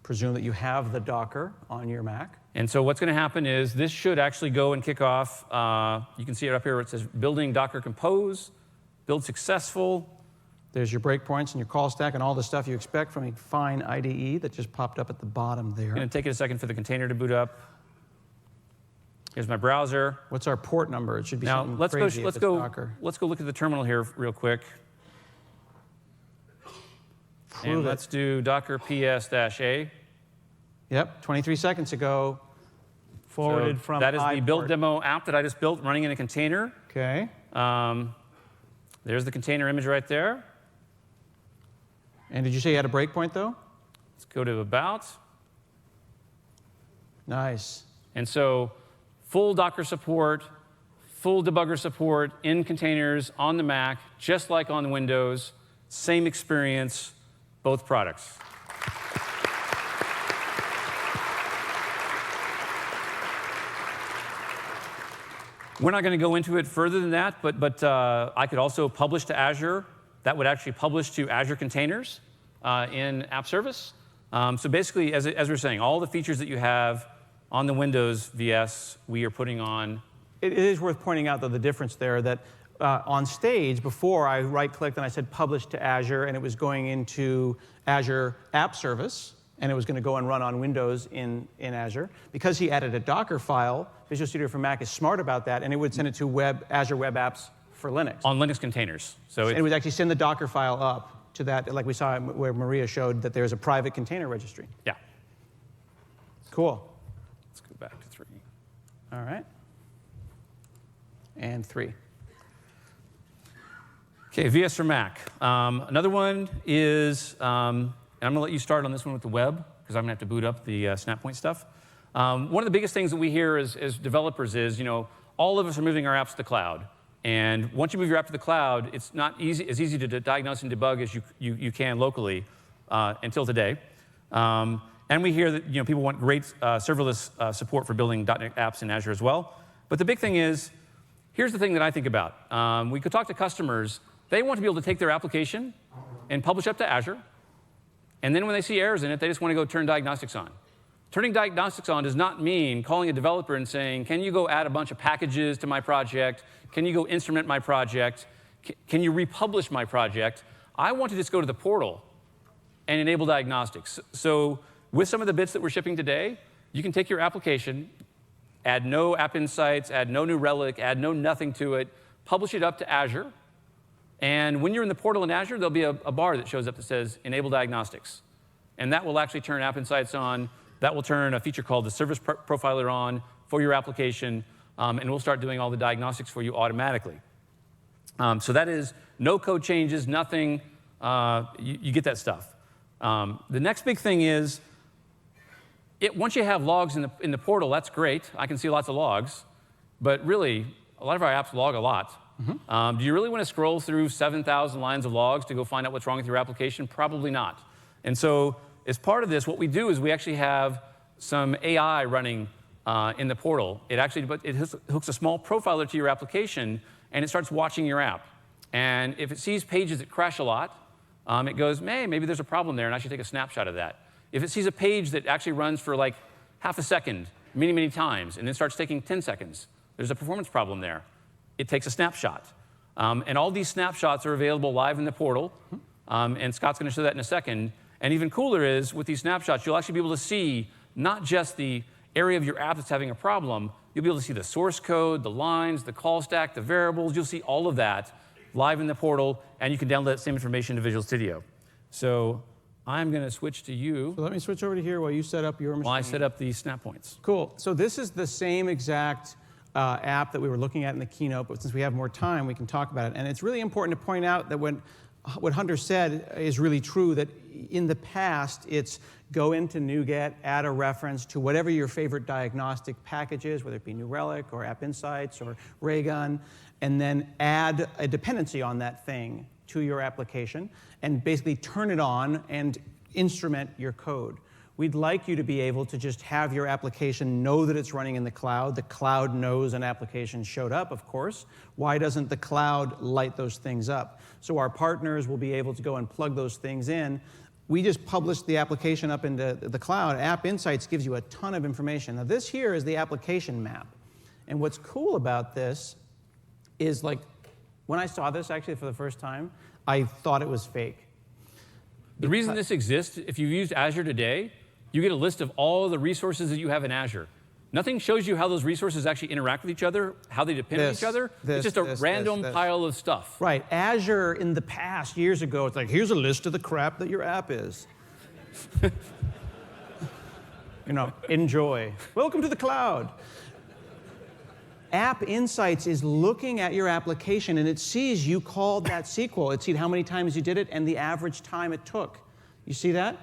Presume that you have the Docker on your Mac. And so what's going to happen is this should actually go and kick off. You can see it up here where it says building Docker Compose, build successful. There's your breakpoints and your call stack and all the stuff you expect from a fine IDE that just popped up at the bottom there. It's going to take it a second for the container to boot up. Here's my browser. What's our port number? It should be something crazy if it's Docker. Let's go look at the terminal here real quick. And let's do Docker PS-A. Yep, 23 seconds ago, forwarded So from that is the iPort. build demo app that I just built running in a container. Okay. There's the container image right there. And did you say you had a breakpoint, though? Let's go to About. Nice. And so full Docker support, full debugger support in containers on the Mac, just like on the Windows. Same experience, both products. We're not going to go into it further than that, but I could also publish to Azure. That would actually publish to Azure containers in App Service. So basically, as we were saying, all the features that you have on the Windows VS, we are putting on. It is worth pointing out, though, the difference there that on stage, before I right-clicked and I said publish to Azure, and it was going into Azure App Service, and it was going to go and run on Windows in Azure. Because he added a Docker file, Visual Studio for Mac is smart about that, and it would send it to Azure Web Apps for Linux. On Linux containers. So it would actually send the Docker file up to that, like we saw where Maria showed that there's a private container registry. Yeah. Cool. Let's go back to 3. All right. And 3. Okay, VS for Mac. Another one is, and I'm going to let you start on this one with the web, because I'm going to have to boot up the SnapPoint stuff. One of the biggest things that we hear as developers is, all of us are moving our apps to the cloud. And once you move your app to the cloud, it's not as easy to diagnose and debug as you can locally until today. And we hear that people want great serverless support for building .NET apps in Azure as well. But the big thing is, here's the thing that I think about. We could talk to customers. They want to be able to take their application and publish up to Azure. And then when they see errors in it, they just want to go turn diagnostics on. Turning diagnostics on does not mean calling a developer and saying, can you go add a bunch of packages to my project? Can you go instrument my project? Can you republish my project? I want to just go to the portal and enable diagnostics. So with some of the bits that we're shipping today, you can take your application, add no App Insights, add no New Relic, add no nothing to it, publish it up to Azure. And when you're in the portal in Azure, there'll be a bar that shows up that says Enable Diagnostics. And that will actually turn App Insights on. That will turn a feature called the Service Profiler on for your application. And we'll start doing all the diagnostics for you automatically. So that is no code changes, nothing. You get that stuff. The next big thing is, once you have logs in the portal, that's great. I can see lots of logs. But really, a lot of our apps log a lot. Do you really want to scroll through 7,000 lines of logs to go find out what's wrong with your application? Probably not. And so as part of this, what we do is we actually have some AI running in the portal. It hooks a small profiler to your application, and it starts watching your app. And if it sees pages that crash a lot, it goes, maybe there's a problem there, and I should take a snapshot of that. If it sees a page that actually runs for like half a second, many, many times, and then starts taking 10 seconds, there's a performance problem there. It takes a snapshot. And all these snapshots are available live in the portal. And Scott's going to show that in a second. And even cooler is, with these snapshots, you'll actually be able to see not just the area of your app that's having a problem. You'll be able to see the source code, the lines, the call stack, the variables. You'll see all of that live in the portal. And you can download that same information to Visual Studio. So I'm going to switch to you. So let me switch over to here while you set up your machine. While I set up the snap points. Cool. So this is the same exact app that we were looking at in the keynote, but since we have more time, we can talk about it. And it's really important to point out that what Hunter said is really true, that in the past, it's go into NuGet, add a reference to whatever your favorite diagnostic package is, whether it be New Relic or App Insights or Raygun, and then add a dependency on that thing to your application, and basically turn it on and instrument your code. We'd like you to be able to just have your application know that it's running in the cloud. The cloud knows an application showed up, of course. Why doesn't the cloud light those things up? So our partners will be able to go and plug those things in. We just published the application up into the cloud. App Insights gives you a ton of information. Now this here is the application map. And what's cool about this is, like, when I saw this actually for the first time, I thought it was fake. The reason this exists, if you've used Azure today, you get a list of all the resources that you have in Azure. Nothing shows you how those resources actually interact with each other, how they depend on each other. It's just a random pile of stuff. Right. Azure in the past, years ago, it's like, here's a list of the crap that your app is. Enjoy. Welcome to the cloud. App Insights is looking at your application, and it sees you called that SQL. It sees how many times you did it and the average time it took. You see that?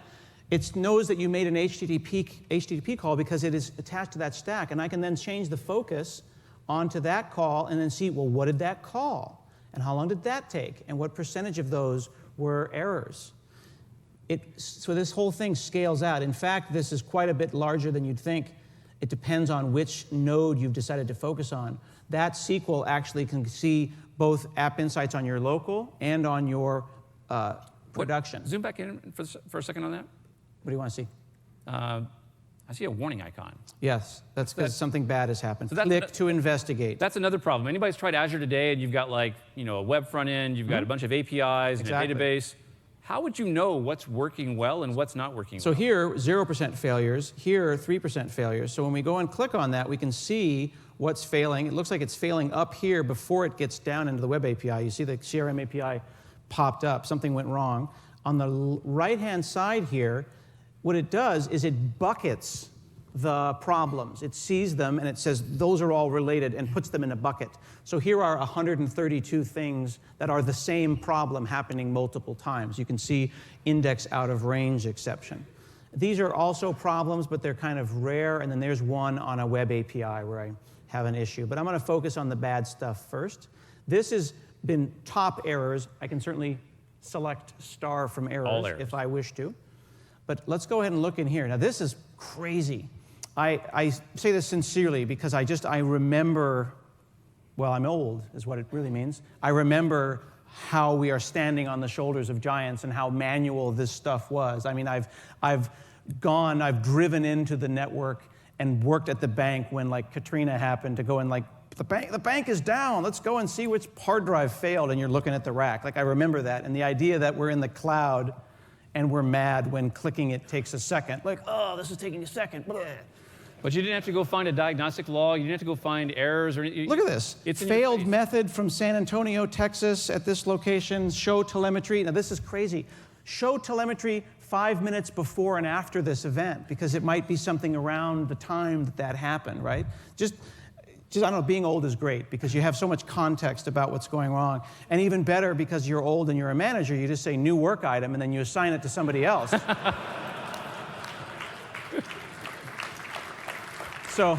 It knows that you made an HTTP call because it is attached to that stack, and I can then change the focus onto that call and then see, well, what did that call? And how long did that take? And what percentage of those were errors? So this whole thing scales out. In fact, this is quite a bit larger than you'd think. It depends on which node you've decided to focus on. That SQL actually can see both App Insights on your local and on your production. Zoom back in for a second on that. What do you want to see? I see a warning icon. Yes, that's because something bad has happened. So Click to investigate. That's another problem. Anybody's tried Azure today, and you've got a web front end, you've got a bunch of APIs and a database. How would you know what's working well and what's not working well? So here, 0% failures. Here, 3% failures. So when we go and click on that, we can see what's failing. It looks like it's failing up here before it gets down into the web API. You see the CRM API popped up. Something went wrong. On the right-hand side here, what it does is it buckets the problems. It sees them, and it says those are all related and puts them in a bucket. So here are 132 things that are the same problem happening multiple times. You can see index out of range exception. These are also problems, but they're kind of rare, and then there's one on a web API where I have an issue. But I'm going to focus on the bad stuff first. This has been top errors. I can certainly select star from errors if I wish to. But let's go ahead and look in here. Now, this is crazy. I say this sincerely because I remember, well, I'm old is what it really means. I remember how we are standing on the shoulders of giants and how manual this stuff was. I mean, I've driven into the network and worked at the bank when like Katrina happened to go and like, the bank is down. Let's go and see which hard drive failed, and you're looking at the rack. Like, I remember that. And the idea that we're in the cloud and we're mad when clicking it takes a second. Like, oh, this is taking a second. Blah. But you didn't have to go find a diagnostic log. You didn't have to go find errors. Look at this. It's failed method from San Antonio, Texas at this location. Show telemetry. Now, this is crazy. Show telemetry 5 minutes before and after this event, because it might be something around the time that happened, right? Just I don't know, being old is great because you have so much context about what's going wrong. And even better, because you're old and you're a manager, you just say new work item and then you assign it to somebody else. So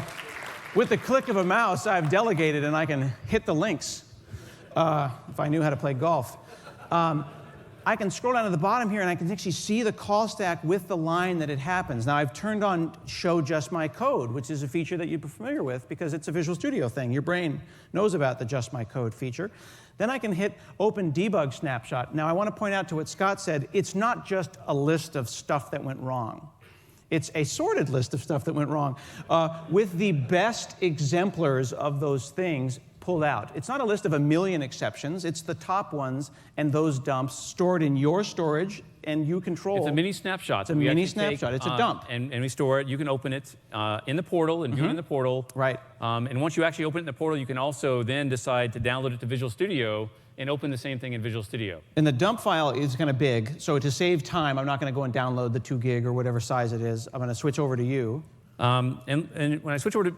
with the click of a mouse, I've delegated and I can hit the links if I knew how to play golf. I can scroll down to the bottom here and I can actually see the call stack with the line that it happens. Now, I've turned on Show Just My Code, which is a feature that you're familiar with because it's a Visual Studio thing. Your brain knows about the Just My Code feature. Then I can hit Open Debug Snapshot. Now, I want to point out to what Scott said, it's not just a list of stuff that went wrong. It's a sorted list of stuff that went wrong with the best exemplars of those things pulled out. It's not a list of 1 million exceptions. It's the top ones and those dumps stored in your storage, and you control. It's a mini snapshot. It's a mini snapshot. It's a dump. And we store it. You can open it in the portal and view it in the portal. Right. And once you actually open it in the portal, you can also then decide to download it to Visual Studio and open the same thing in Visual Studio. And the dump file is kind of big, so to save time, I'm not going to go and download the 2 gig or whatever size it is. I'm going to switch over to you. And when I switch over to,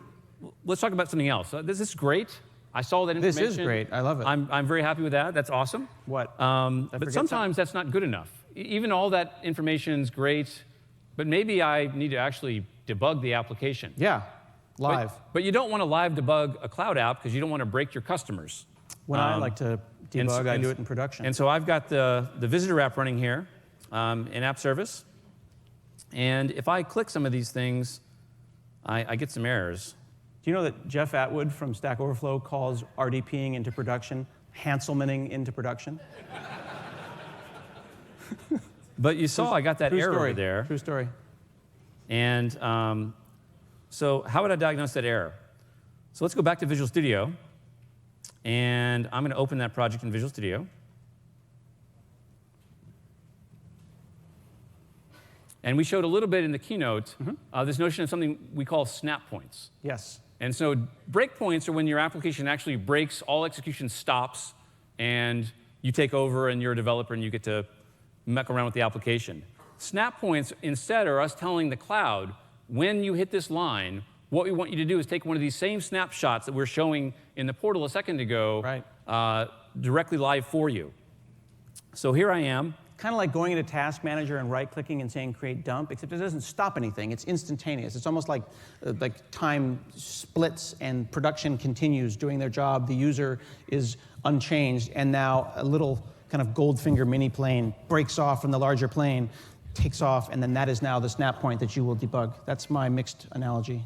let's talk about something else. This is great. I saw that information. This is great. I love it. I'm very happy with that. That's awesome. What? But sometimes that's not good enough. Even all that information is great, but maybe I need to actually debug the application. Yeah, live. But you don't want to live debug a cloud app because you don't want to break your customers. When I like to debug, I do it in production. And so I've got the visitor app running here in app service. And if I click some of these things, I get some errors. Do you know that Jeff Atwood from Stack Overflow calls RDPing into production Hanselmaning into production? But you saw I got that error over there. True story. And so how would I diagnose that error? So let's go back to Visual Studio. And I'm going to open that project in Visual Studio. And we showed a little bit in the keynote this notion of something we call snap points. Yes. And so breakpoints are when your application actually breaks, all execution stops, and you take over and you're a developer and you get to muck around with the application. Snap points instead are us telling the cloud, when you hit this line, what we want you to do is take one of these same snapshots that we're showing in the portal a second ago directly live for you. So here I am. Kind of like going into Task Manager and right-clicking and saying Create Dump, except it doesn't stop anything. It's instantaneous. It's almost like time splits and production continues doing their job. The user is unchanged, and now a little kind of Goldfinger mini plane breaks off from the larger plane, takes off, and then that is now the snap point that you will debug. That's my mixed analogy.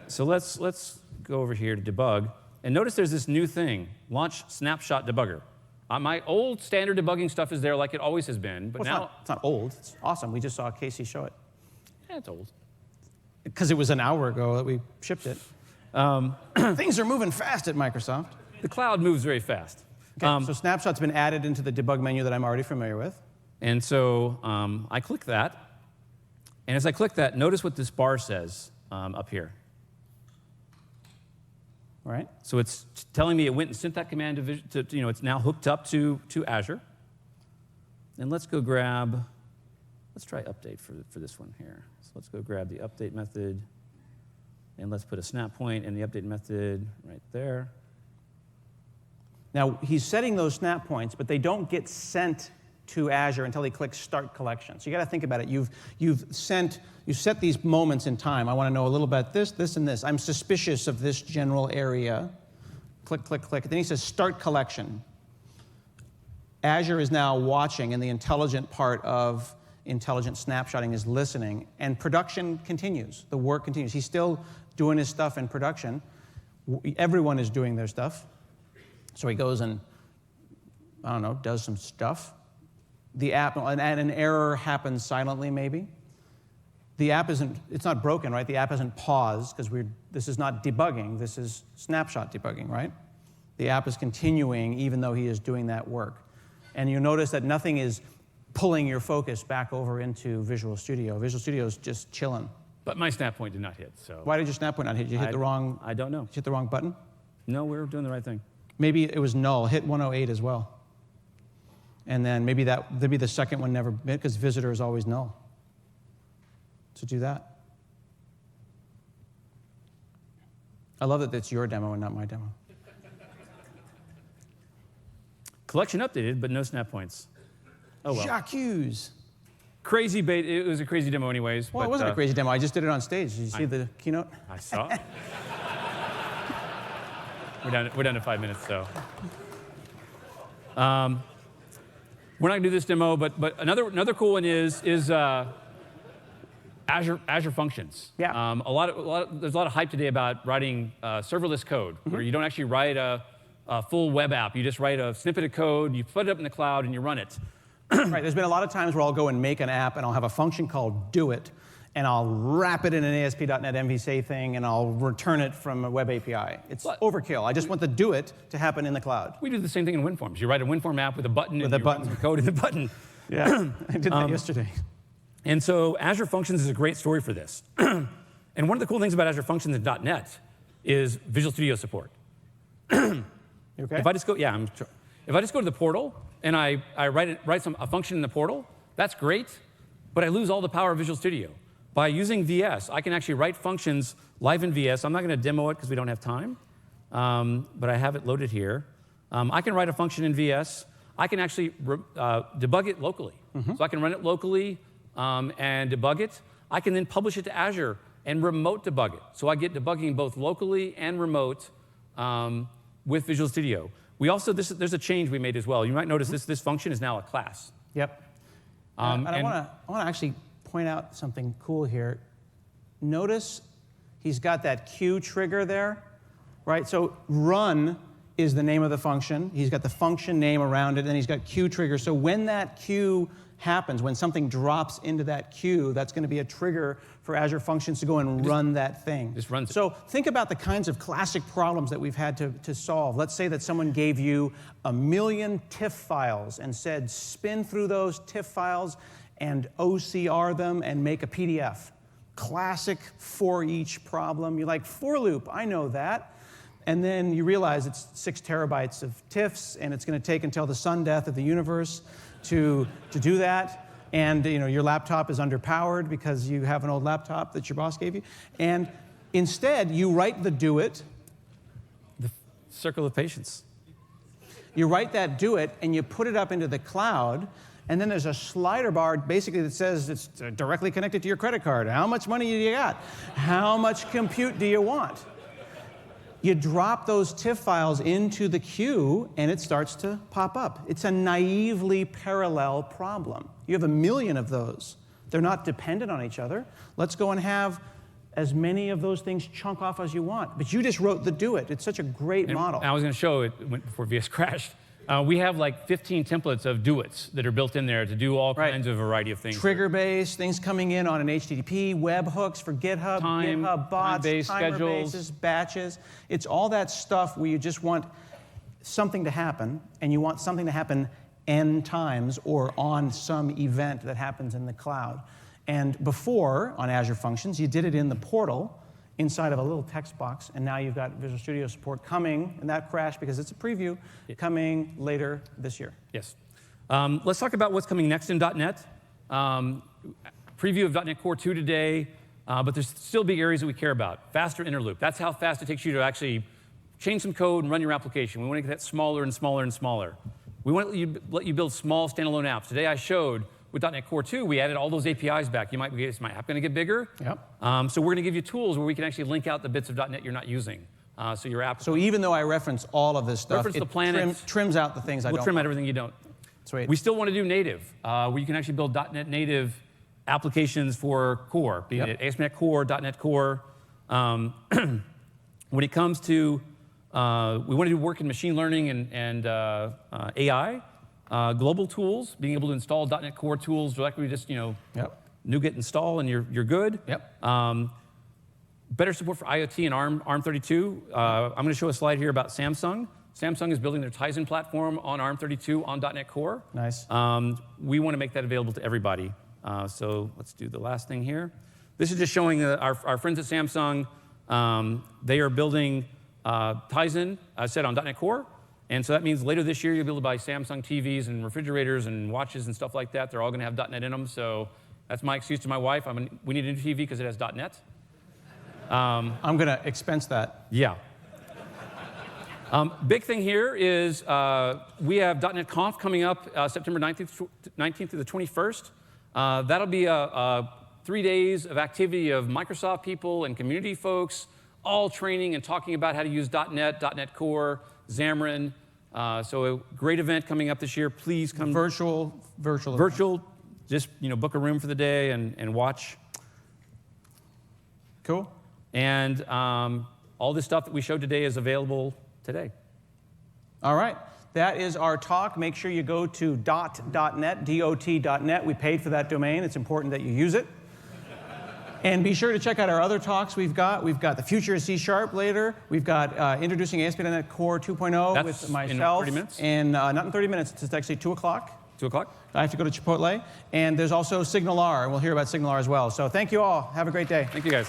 So let's go over here to debug, and notice there's this new thing, Launch Snapshot Debugger. My old standard debugging stuff is there like it always has been, but well, now... It's not old. It's awesome. We just saw Casey show it. Yeah, it's old. Because it was an hour ago that we shipped it. Things are moving fast at Microsoft. The cloud moves very fast. Okay, so Snapshot's been added into the debug menu that I'm already familiar with. And so I click that. And as I click that, notice what this bar says up here. All right. So it's telling me it went and sent that command to it's now hooked up to Azure. And let's go grab, let's try update for this one here. So let's go grab the update method, and let's put a snap point in the update method right there. Now, he's setting those snap points, but they don't get sent to Azure until he clicks Start Collection. So you got to think about it. You've set these moments in time. I want to know a little about this, this, and this. I'm suspicious of this general area. Click, click, click. Then he says Start Collection. Azure is now watching in the intelligent part of intelligent snapshotting is listening, and production continues. The work continues. He's still doing his stuff in production. Everyone is doing their stuff. So he goes and, I don't know, does some stuff. The app, and an error happens silently, maybe. The app it's not broken, right? The app hasn't paused, because this is not debugging, this is snapshot debugging, right? The app is continuing even though he is doing that work. And you notice that nothing is pulling your focus back over into Visual Studio. Visual Studio is just chilling. But my snap point did not hit, so. Why did your snap point not hit? Did you hit the wrong? I don't know. Did you hit the wrong button? No, we were doing the right thing. Maybe it was null. Hit 108 as well. And then maybe the second one never hit, because visitor is always null. So do that. I love that it's your demo and not my demo. Collection updated, but no snap points. Oh well. Jacques. Crazy bait. It was a crazy demo anyways. Well, but, it wasn't a crazy demo. I just did it on stage. Did you see the keynote? I saw it. We're down to 5 minutes, so. We're not gonna do this demo, but another cool one is Azure Functions. Yeah. There's a lot of hype today about writing serverless code, where you don't actually write a full web app. You just write a snippet of code, you put it up in the cloud, and you run it. Right. There's been a lot of times where I'll go and make an app, and I'll have a function called do it, and I'll wrap it in an ASP.NET MVC thing, and I'll return it from a web API. It's overkill. I just want the do it to happen in the cloud. We do the same thing in WinForms. You write a WinForm app with a button, With and a you button. run some code in the button. Yeah, I did that yesterday. And so Azure Functions is a great story for this. And one of the cool things about Azure Functions in .NET is Visual Studio support. You okay? If I just go, if I just go to the portal and I write a function in the portal, that's great, but I lose all the power of Visual Studio. By using VS, I can actually write functions live in VS. I'm not going to demo it because we don't have time, but I have it loaded here. I can write a function in VS. I can actually debug it locally. So I can run it locally and debug it. I can then publish it to Azure and remote debug it. So I get debugging both locally and remote with Visual Studio. We also, there's a change we made as well. You might notice this function is now a class. Yep. And I want to actually point out something cool here. Notice he's got that Q trigger there, right? So run is the name of the function. He's got the function name around it, and he's got Q trigger. So when that Q happens, when something drops into that queue, that's going to be a trigger for Azure Functions to go and run that thing. Just runs it. So think about the kinds of classic problems that we've had to solve. Let's say that someone gave you 1 million TIFF files and said, spin through those TIFF files and OCR them and make a PDF. Classic for each problem. You're like, for loop, I know that. And then you realize it's 6 terabytes of TIFFs, and it's going to take until the sun death of the universe to do that. And your laptop is underpowered because you have an old laptop that your boss gave you. And instead, you write the do it. The circle of patience. You write that do it, and you put it up into the cloud. And then there's a slider bar basically that says it's directly connected to your credit card. How much money do you got? How much compute do you want? You drop those TIFF files into the queue, and it starts to pop up. It's a naively parallel problem. You have 1 million of those. They're not dependent on each other. Let's go and have as many of those things chunk off as you want. But you just wrote the do it. It's such a great model. I was going to show it before VS crashed. We have like 15 templates of do-its that are built in there to do all kinds of variety of things. Trigger-based, things coming in on an HTTP, webhooks for GitHub, GitHub bots, timer bases, batches. It's all that stuff where you just want something to happen, and you want something to happen n times or on some event that happens in the cloud. And before, on Azure Functions, you did it in the portal inside of a little text box, and now you've got Visual Studio support coming, and that crashed because it's a preview, coming later this year. Yes. Let's talk about what's coming next in .NET. Preview of .NET Core 2 today, but there's still big areas that we care about. Faster inner loop. That's how fast it takes you to actually change some code and run your application. We want to get that smaller and smaller and smaller. We want to let you build small standalone apps. Today I showed with .NET Core 2, we added all those APIs back. Is my app going to get bigger? Yep. So we're going to give you tools where we can actually link out the bits of .NET you're not using. So your app. So even though I reference all of this stuff, the planet, trims out the things I don't. We'll trim out everything you don't. Sweet. We still want to do native, where you can actually build .NET native applications for core, be it ASP.NET Core, .NET Core. When it comes to, we want to do work in machine learning and AI, global tools, being able to install .NET Core tools directly, just NuGet install and you're good. Better support for IoT and ARM32. I'm going to show a slide here about Samsung. Samsung is building their Tizen platform on ARM32 on .NET Core. Nice. We want to make that available to everybody. So let's do the last thing here. This is just showing our friends at Samsung. They are building Tizen, as I said, on .NET Core. And so that means later this year, you'll be able to buy Samsung TVs and refrigerators and watches and stuff like that. They're all going to have .NET in them. So that's my excuse to my wife. We need a new TV because it has .NET. I'm going to expense that. Yeah. Big thing here is we have .NET Conf coming up September 19th through the 21st. That'll be 3 days of activity of Microsoft people and community folks, all training and talking about how to use .NET, .NET Core, Xamarin. So a great event coming up this year. Please come. Virtual. Just book a room for the day and watch. Cool. And all this stuff that we showed today is available today. All right. That is our talk. Make sure you go to .net, dot.net. We paid for that domain. It's important that you use it. And be sure to check out our other talks we've got. We've got the future of C# later. We've got introducing ASP.NET Core 2.0 with myself. In 30 minutes? And not in 30 minutes. It's actually 2 o'clock. 2 o'clock? I have to go to Chipotle. And there's also SignalR. We'll hear about SignalR as well. So thank you all. Have a great day. Thank you, guys.